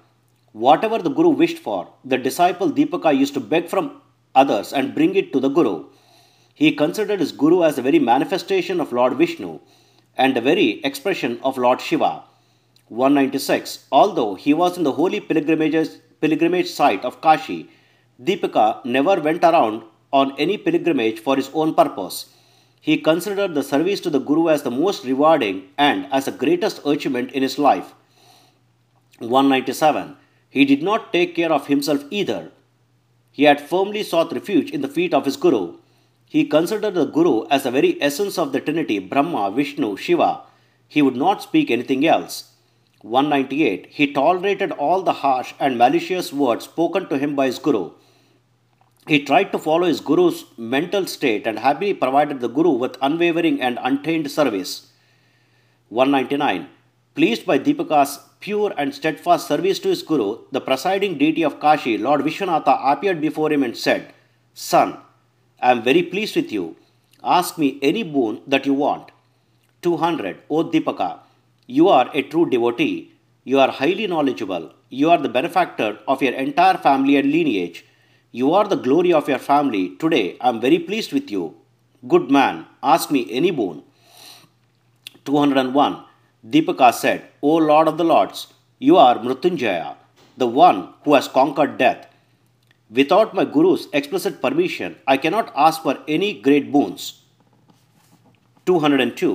Whatever the guru wished for, the disciple Deepaka used to beg from others and bring it to the guru. He considered his guru as a very manifestation of Lord Vishnu and a very expression of Lord Shiva. 196. Although he was in the holy pilgrimage site of Kashi, Deepaka never went around on any pilgrimage for his own purpose. He considered the service to the Guru as the most rewarding and as the greatest achievement in his life. 197. He did not take care of himself either. He had firmly sought refuge in the feet of his Guru. He considered the Guru as the very essence of the Trinity, Brahma, Vishnu, Shiva. He would not speak anything else. 198. He tolerated all the harsh and malicious words spoken to him by his Guru. He tried to follow his Guru's mental state and happily provided the Guru with unwavering and untainted service. 199. Pleased by Deepaka's pure and steadfast service to his Guru, the presiding deity of Kashi, Lord Vishwanatha, appeared before him and said, "Son, I am very pleased with you. Ask me any boon that you want." 200. O Deepaka, you are a true devotee. You are highly knowledgeable. You are the benefactor of your entire family and lineage. You are the glory of your family. Today I am very pleased with you. Good man, ask me any boon. 201. Deepaka said, "O Lord of the Lords, you are Mrityunjaya, the one who has conquered death. Without my Guru's explicit permission, I cannot ask for any great boons." 202.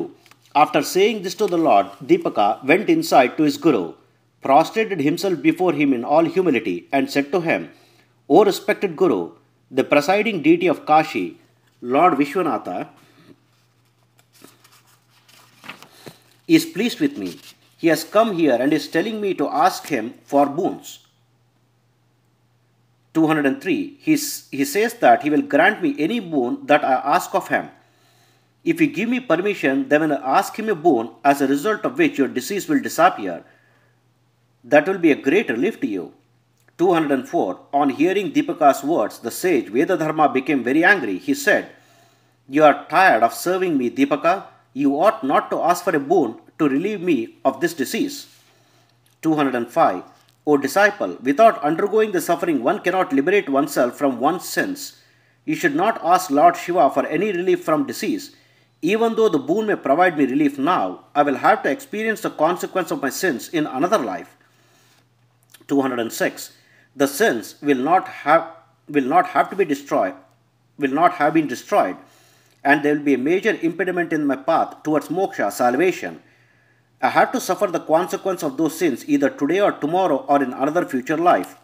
After saying this to the Lord, Deepaka went inside to his Guru, prostrated himself before him in all humility, and said to him, O respected Guru, the presiding deity of Kashi, Lord Vishwanatha, is pleased with me. He has come here and is telling me to ask him for boons. 203. He says that he will grant me any boon that I ask of him. If you give me permission, then I will ask him a boon, as a result of which your disease will disappear. That will be a great relief to you. 204. On hearing Deepaka's words, the sage Vedadharma became very angry. He said, You are tired of serving me, Deepaka. You ought not to ask for a boon to relieve me of this disease. 205. O disciple, without undergoing the suffering, one cannot liberate oneself from one's sins. You should not ask Lord Shiva for any relief from disease. Even though the boon may provide me relief now, I will have to experience the consequence of my sins in another life. 206. The sins will not have to be destroyed, will not have been destroyed, and there will be a major impediment in my path towards moksha, salvation. I have to suffer the consequence of those sins either today or tomorrow or in another future life.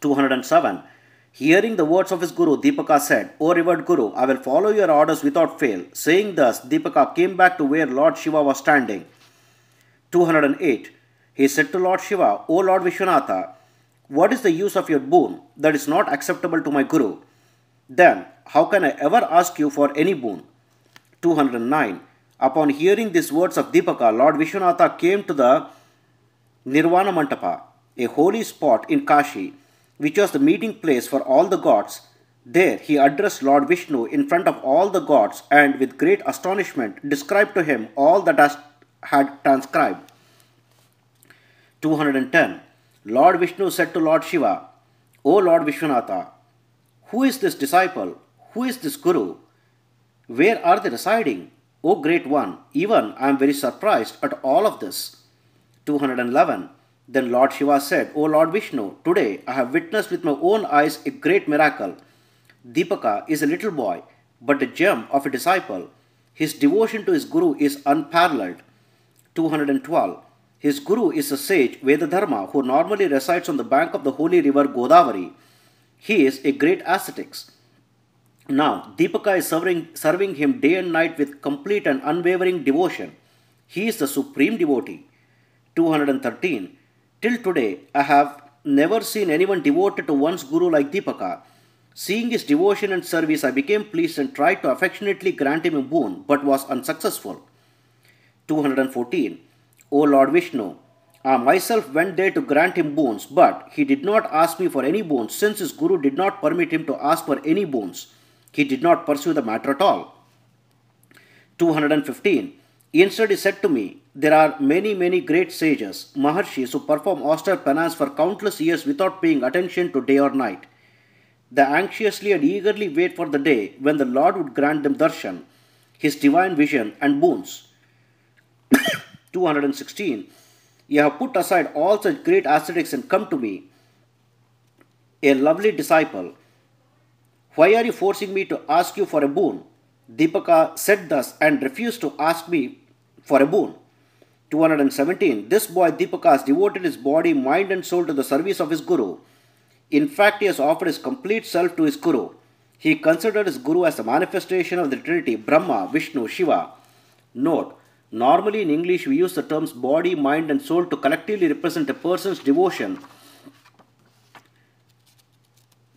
207. Hearing the words of his Guru, Deepaka said, O revered Guru, I will follow your orders without fail. Saying thus, Deepaka came back to where Lord Shiva was standing. 208. He said to Lord Shiva, O Lord Vishwanatha, what is the use of your boon that is not acceptable to my Guru? Then, how can I ever ask you for any boon? 209. Upon hearing these words of Deepaka, Lord Vishwanatha came to the Nirvana Mantapa, a holy spot in Kashi, which was the meeting place for all the gods. There he addressed Lord Vishnu in front of all the gods and with great astonishment described to him all that had transcribed. 210. Lord Vishnu said to Lord Shiva, O Lord Vishwanatha, who is this disciple? Who is this Guru? Where are they residing? O Great One, even I am very surprised at all of this. 211. Then Lord Shiva said, O Lord Vishnu, today I have witnessed with my own eyes a great miracle. Deepaka is a little boy, but a gem of a disciple. His devotion to his Guru is unparalleled. 212. His Guru is a sage Vedadharma who normally resides on the bank of the holy river Godavari. He is a great ascetic. Now, Deepaka is serving him day and night with complete and unwavering devotion. He is the supreme devotee. 213. Till today, I have never seen anyone devoted to one's Guru like Deepaka. Seeing his devotion and service, I became pleased and tried to affectionately grant him a boon, but was unsuccessful. 214. O Lord Vishnu, I myself went there to grant him boons, but he did not ask me for any boons, since his Guru did not permit him to ask for any boons. He did not pursue the matter at all. 215. Instead, he said to me, there are many great sages, Maharshis, who perform austere penance for countless years without paying attention to day or night. They anxiously and eagerly wait for the day when the Lord would grant them darshan, his divine vision and boons. 216. You have put aside all such great ascetics and come to me, a lovely disciple. Why are you forcing me to ask you for a boon? Deepaka said thus and refused to ask me for a boon. 217. This boy Deepaka has devoted his body, mind and soul to the service of his Guru. In fact, he has offered his complete self to his Guru. He considered his Guru as a manifestation of the Trinity, Brahma, Vishnu, Shiva. Note, normally in English we use the terms body, mind and soul to collectively represent a person's devotion.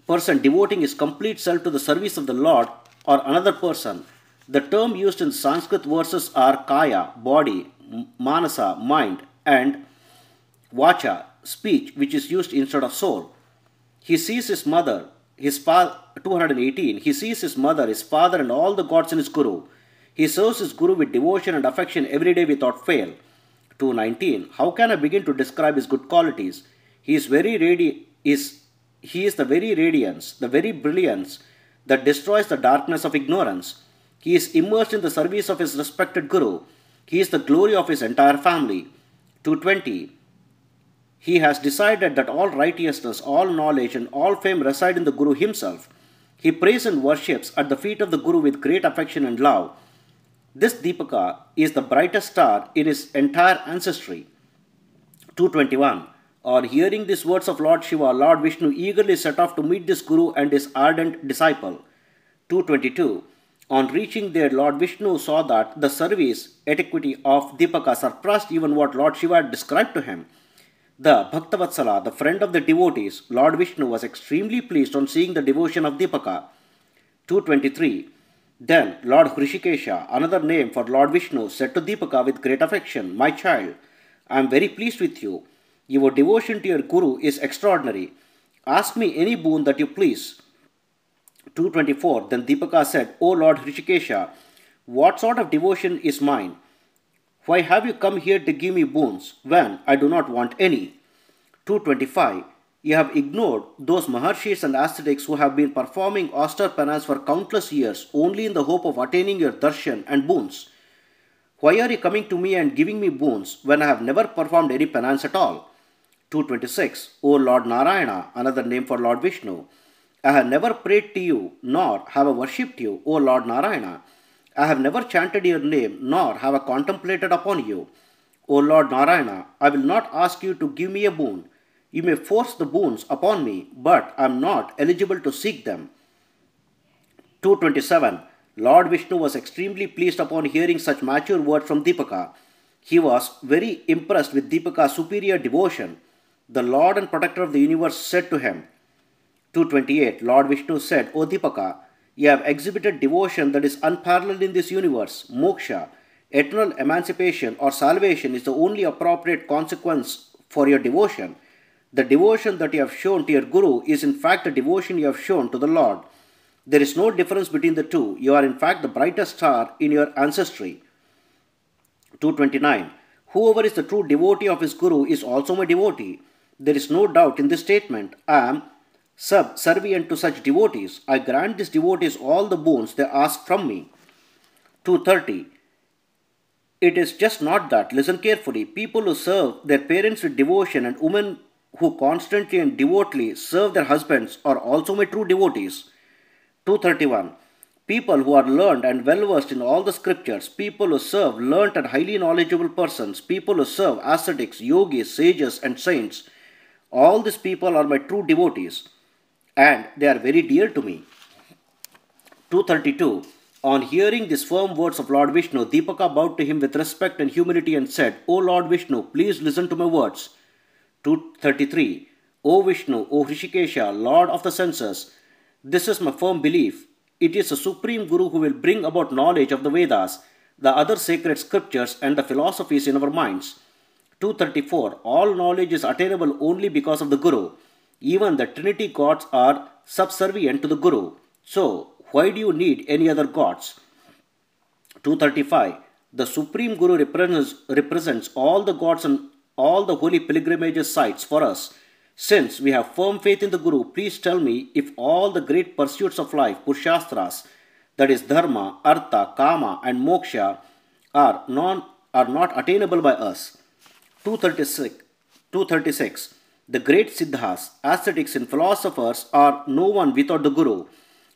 Person devoting his complete self to the service of the Lord or another person. The term used in Sanskrit verses are kaya, body, manasa, mind, and vacha, speech, which is used instead of soul. He sees his mother, 218. He sees his mother, his father, and all the gods in his Guru. He serves his Guru with devotion and affection every day without fail. 219. How can I begin to describe his good qualities? He is the very radiance, the very brilliance that destroys the darkness of ignorance. He is immersed in the service of his respected Guru. He is the glory of his entire family. 220. He has decided that all righteousness, all knowledge, and all fame reside in the Guru himself. He prays and worships at the feet of the Guru with great affection and love. This Deepaka is the brightest star in his entire ancestry. 221. On hearing these words of Lord Shiva, Lord Vishnu eagerly set off to meet this Guru and his ardent disciple. 222. On reaching there, Lord Vishnu saw that the service etiquette of Deepaka surpassed even what Lord Shiva had described to him. The Bhaktavatsala, the friend of the devotees, Lord Vishnu was extremely pleased on seeing the devotion of Deepaka. 223. Then Lord Hrishikesha, another name for Lord Vishnu, said to Deepaka with great affection, "My child, I am very pleased with you. Your devotion to your Guru is extraordinary. Ask me any boon that you please." 224. Then Deepaka said, "O Lord Hrishikesha, what sort of devotion is mine? Why have you come here to give me boons when I do not want any?" 225. You have ignored those Maharshis and ascetics who have been performing austere penance for countless years only in the hope of attaining your darshan and boons. Why are you coming to me and giving me boons when I have never performed any penance at all? 226. O Lord Narayana, another name for Lord Vishnu, I have never prayed to you, nor have I worshipped you, O Lord Narayana. I have never chanted your name, nor have I contemplated upon you. O Lord Narayana, I will not ask you to give me a boon. You may force the boons upon me, but I am not eligible to seek them. 227. Lord Vishnu was extremely pleased upon hearing such mature words from Deepaka. He was very impressed with Deepaka's superior devotion. The Lord and Protector of the universe said to him, 228. Lord Vishnu said, "O Deepaka, you have exhibited devotion that is unparalleled in this universe. Moksha, eternal emancipation or salvation is the only appropriate consequence for your devotion. The devotion that you have shown to your Guru is in fact the devotion you have shown to the Lord. There is no difference between the two. You are in fact the brightest star in your ancestry." 229. Whoever is the true devotee of his Guru is also my devotee. There is no doubt in this statement. I am subservient to such devotees. I grant these devotees all the boons they ask from me. 230. It is just not that. Listen carefully. People who serve their parents with devotion and women who constantly and devotedly serve their husbands are also my true devotees. 231. People who are learned and well versed in all the scriptures, people who serve learned and highly knowledgeable persons, people who serve ascetics, yogis, sages, and saints, all these people are my true devotees, and they are very dear to me. 232. On hearing these firm words of Lord Vishnu, Deepaka bowed to him with respect and humility and said, "O Lord Vishnu, please listen to my words." 233. O Vishnu, O Hrishikesha, Lord of the senses, this is my firm belief. It is the Supreme Guru who will bring about knowledge of the Vedas, the other sacred scriptures, and the philosophies in our minds. 234. All knowledge is attainable only because of the Guru. Even the Trinity gods are subservient to the Guru. So, why do you need any other gods? 235. The Supreme Guru represents all the gods and all the holy pilgrimages sites for us. Since we have firm faith in the Guru, please tell me if all the great pursuits of life, Purushastras, that is Dharma, Artha, Kama, and Moksha, are not attainable by us. 236. The great Siddhas, ascetics, and philosophers are no one without the Guru.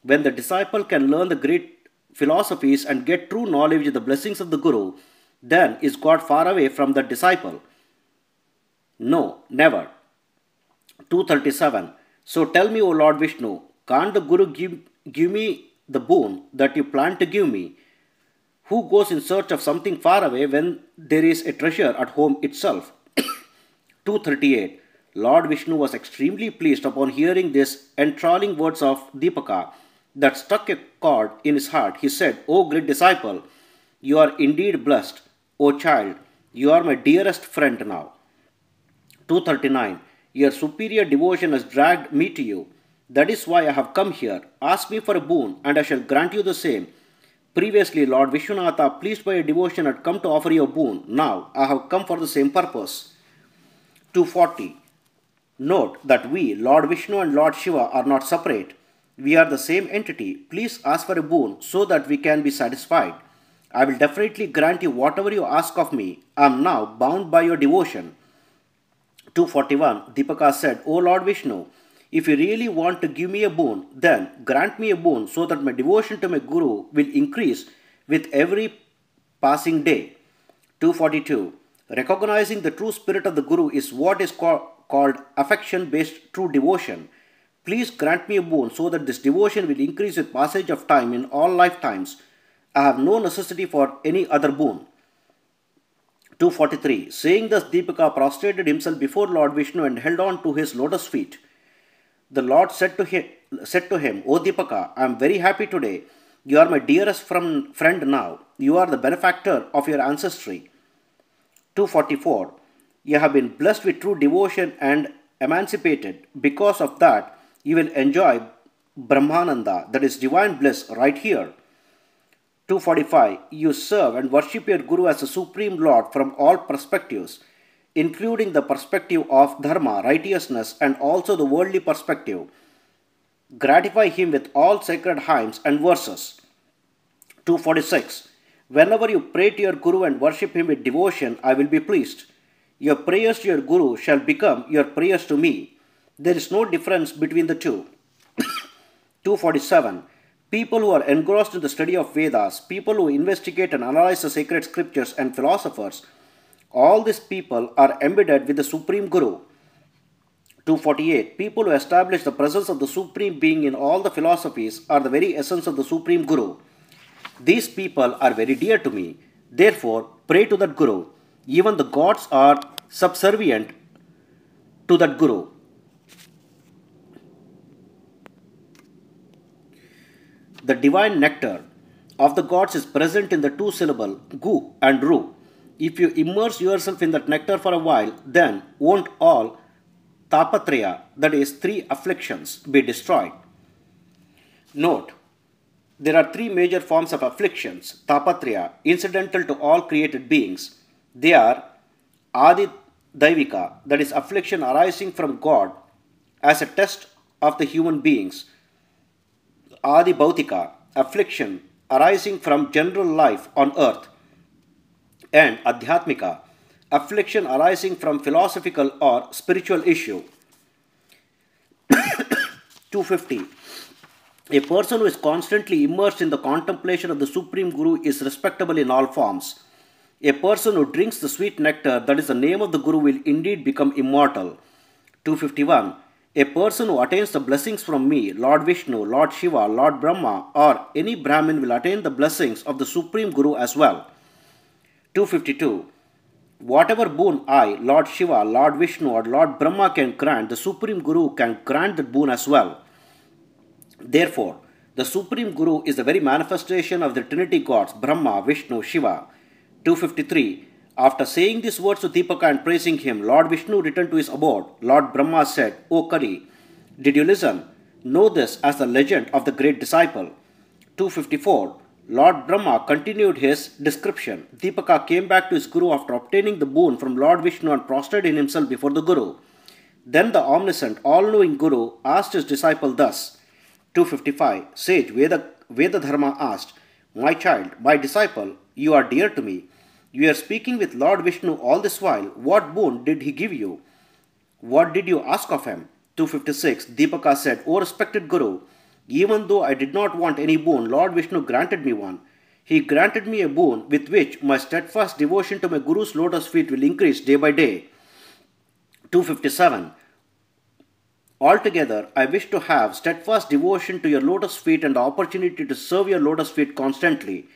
When the disciple can learn the great philosophies and get true knowledge with the blessings of the Guru, then is God far away from the disciple? No, never. 237. So tell me, O Lord Vishnu, can't the Guru give me the boon that you plan to give me? Who goes in search of something far away when there is a treasure at home itself? 238. Lord Vishnu was extremely pleased upon hearing these enthralling words of Deepaka that struck a chord in his heart. He said, "O great disciple, you are indeed blessed. O child, you are my dearest friend now." 239. Your superior devotion has dragged me to you. That is why I have come here. Ask me for a boon, and I shall grant you the same. Previously, Lord Vishwanatha, pleased by your devotion, had come to offer you a boon. Now, I have come for the same purpose. 240. Note that we, Lord Vishnu and Lord Shiva, are not separate. We are the same entity. Please ask for a boon so that we can be satisfied. I will definitely grant you whatever you ask of me. I am now bound by your devotion. 241. Deepaka said, "O Lord Vishnu, if you really want to give me a boon, then grant me a boon so that my devotion to my Guru will increase with every passing day. 242. Recognizing the true spirit of the Guru is what is called affection-based true devotion. Please grant me a boon so that this devotion will increase with passage of time in all lifetimes. I have no necessity for any other boon. 243. Saying thus, Deepika prostrated himself before Lord Vishnu and held on to his lotus feet. The Lord said to him, O Deepika, I am very happy today. You are my dearest friend now. You are the benefactor of your ancestry. 244. You have been blessed with true devotion and emancipated. Because of that, you will enjoy Brahmananda, that is divine bliss, right here. 245. You serve and worship your Guru as the Supreme Lord from all perspectives, including the perspective of dharma, righteousness, and also the worldly perspective. Gratify him with all sacred hymns and verses. 246. Whenever you pray to your Guru and worship him with devotion, I will be pleased. Your prayers to your Guru shall become your prayers to me. There is no difference between the two. 247. People who are engrossed in the study of Vedas, people who investigate and analyze the sacred scriptures, and philosophers, all these people are embedded with the Supreme Guru. 248. People who establish the presence of the Supreme Being in all the philosophies are the very essence of the Supreme Guru. These people are very dear to me. Therefore, pray to that Guru. Even the gods are subservient to that Guru. The divine nectar of the gods is present in the two-syllable gu and ru. If you immerse yourself in that nectar for a while, then won't all tapatraya, that is 3 afflictions, be destroyed? Note, there are 3 major forms of afflictions, tapatraya, incidental to all created beings. They are Adi Daivika, that is affliction arising from God as a test of the human beings. Adi Bhautika, affliction arising from general life on earth. And Adhyatmika, affliction arising from philosophical or spiritual issue. 250. A person who is constantly immersed in the contemplation of the Supreme Guru is respectable in all forms. A person who drinks the sweet nectar, that is the name of the Guru, will indeed become immortal. 251. A person who attains the blessings from me, Lord Vishnu, Lord Shiva, Lord Brahma, or any Brahmin will attain the blessings of the Supreme Guru as well. 252. Whatever boon I, Lord Shiva, Lord Vishnu, or Lord Brahma can grant, the Supreme Guru can grant that boon as well. Therefore, the Supreme Guru is the very manifestation of the Trinity gods, Brahma, Vishnu, Shiva. 253. After saying these words to Deepaka and praising him, Lord Vishnu returned to his abode. Lord Brahma said, O Kali, did you listen? Know this as the legend of the great disciple. 254. Lord Brahma continued his description. Deepaka came back to his Guru after obtaining the boon from Lord Vishnu and prostrated himself before the Guru. Then the omniscient, all-knowing Guru asked his disciple thus. 255. Sage Vedadharma asked, My child, my disciple, you are dear to me. You are speaking with Lord Vishnu all this while. What boon did he give you? What did you ask of him? 256. Deepaka said, O respected Guru, even though I did not want any boon, Lord Vishnu granted me one. He granted me a boon with which my steadfast devotion to my Guru's lotus feet will increase day by day. 257. Altogether, I wish to have steadfast devotion to your lotus feet and the opportunity to serve your lotus feet constantly.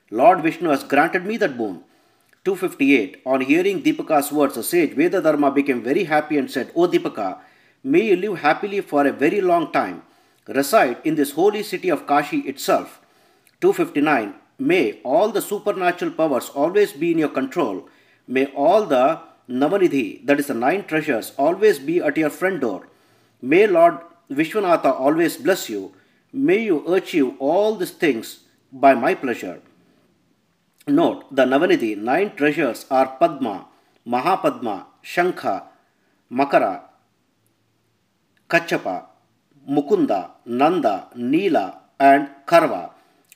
Lord Vishnu has granted me that boon. 258. On hearing Deepaka's words, the sage Vedadharma became very happy and said, O Deepaka, may you live happily for a very long time. Reside in this holy city of Kashi itself. 259. May all the supernatural powers always be in your control. May all the Navanidhi, that is the 9 treasures, always be at your front door. May Lord Vishwanatha always bless you. May you achieve all these things by my pleasure. Note, the Navanidhi, 9 treasures are Padma, Mahapadma, Shankha, Makara, Kachapa, Mukunda, Nanda, Neela, and Karva.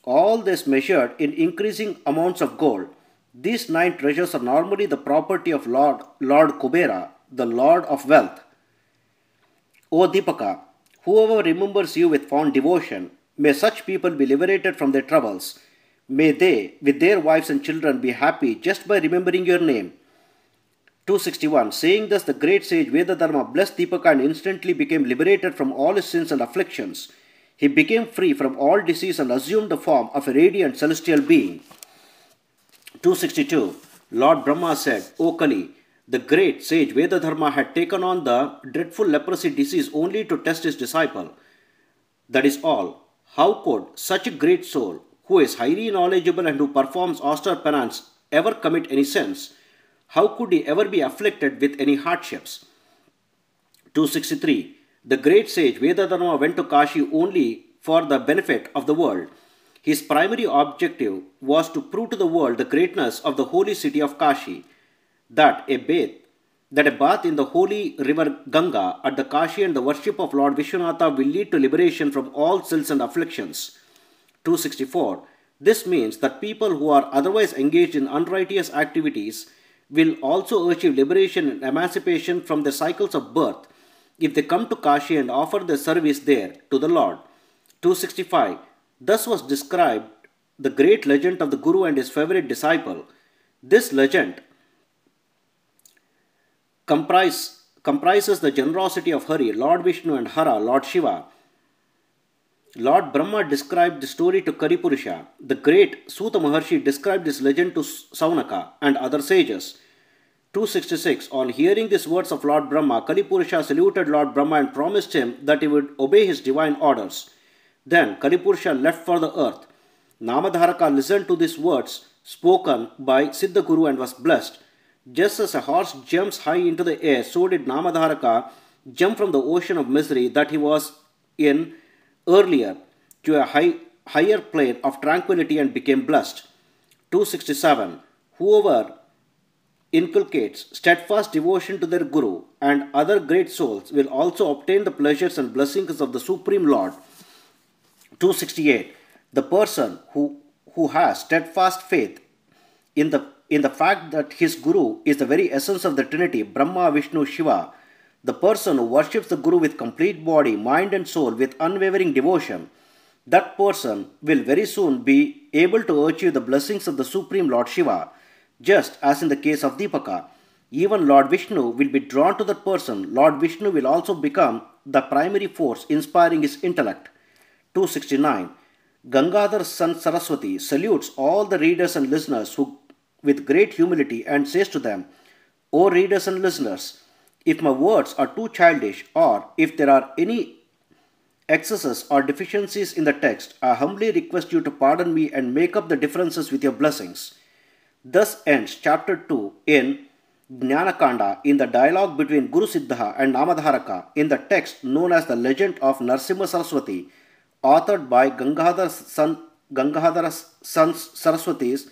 All this measured in increasing amounts of gold. These 9 treasures are normally the property of Lord Kubera, the Lord of Wealth. O Deepaka, whoever remembers you with fond devotion, may such people be liberated from their troubles. May they, with their wives and children, be happy just by remembering your name. 261. Saying thus, the great sage Vedadharma blessed Deepaka and instantly became liberated from all his sins and afflictions. He became free from all disease and assumed the form of a radiant celestial being. 262. Lord Brahma said, O Kali, the great sage Vedadharma had taken on the dreadful leprosy disease only to test his disciple. That is all. How could such a great soul, who is highly knowledgeable and who performs austere penance, ever commit any sins? How could he ever be afflicted with any hardships? 263. The great sage Vedadharma went to Kashi only for the benefit of the world. His primary objective was to prove to the world the greatness of the holy city of Kashi, that a bath in the holy river Ganga at the Kashi and the worship of Lord Vishwanatha will lead to liberation from all sins and afflictions. 264. This means that people who are otherwise engaged in unrighteous activities will also achieve liberation and emancipation from the cycles of birth if they come to Kashi and offer their service there to the Lord. 265. Thus was described the great legend of the Guru and his favorite disciple. This legend comprises the generosity of Hari, Lord Vishnu, and Hara, Lord Shiva. Lord Brahma described the story to Kalipurusha. The great Suta Maharshi described this legend to Saunaka and other sages. 266. On hearing these words of Lord Brahma, Kalipurusha saluted Lord Brahma and promised him that he would obey his divine orders. Then Kalipurusha left for the earth. Namadharaka listened to these words spoken by Siddha Guru and was blessed. Just as a horse jumps high into the air, so did Namadharaka jump from the ocean of misery that he was in earlier to a higher plane of tranquility and became blessed. 267. Whoever inculcates steadfast devotion to their Guru and other great souls will also obtain the pleasures and blessings of the Supreme Lord. 268. The person who has steadfast faith in the fact that his Guru is the very essence of the Trinity, Brahma, Vishnu, Shiva, the person who worships the Guru with complete body, mind and soul with unwavering devotion, that person will very soon be able to achieve the blessings of the Supreme Lord Shiva. Just as in the case of Deepaka, even Lord Vishnu will be drawn to that person. Lord Vishnu will also become the primary force inspiring his intellect. 269. Gangadhar son Saraswati salutes all the readers and listeners with great humility and says to them, O readers and listeners, if my words are too childish or if there are any excesses or deficiencies in the text, I humbly request you to pardon me and make up the differences with your blessings. Thus ends chapter 2 in Jnanakanda in the dialogue between Guru Siddha and Namadharaka in the text known as the Legend of Narsimha Saraswati, authored by Gangadhar Sons Saraswatis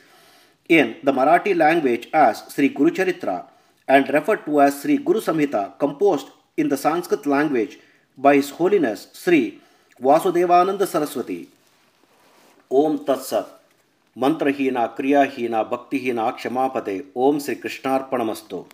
in the Marathi language as Sri Guru Charitra and referred to as Sri Guru Samhita, composed in the Sanskrit language by His Holiness Sri Vasudevananda Saraswati. Om Tat Sat. Mantrahina, Kriyaheena, Bhaktihina, Kshamapate. Om Sri Krishnarpanamastu.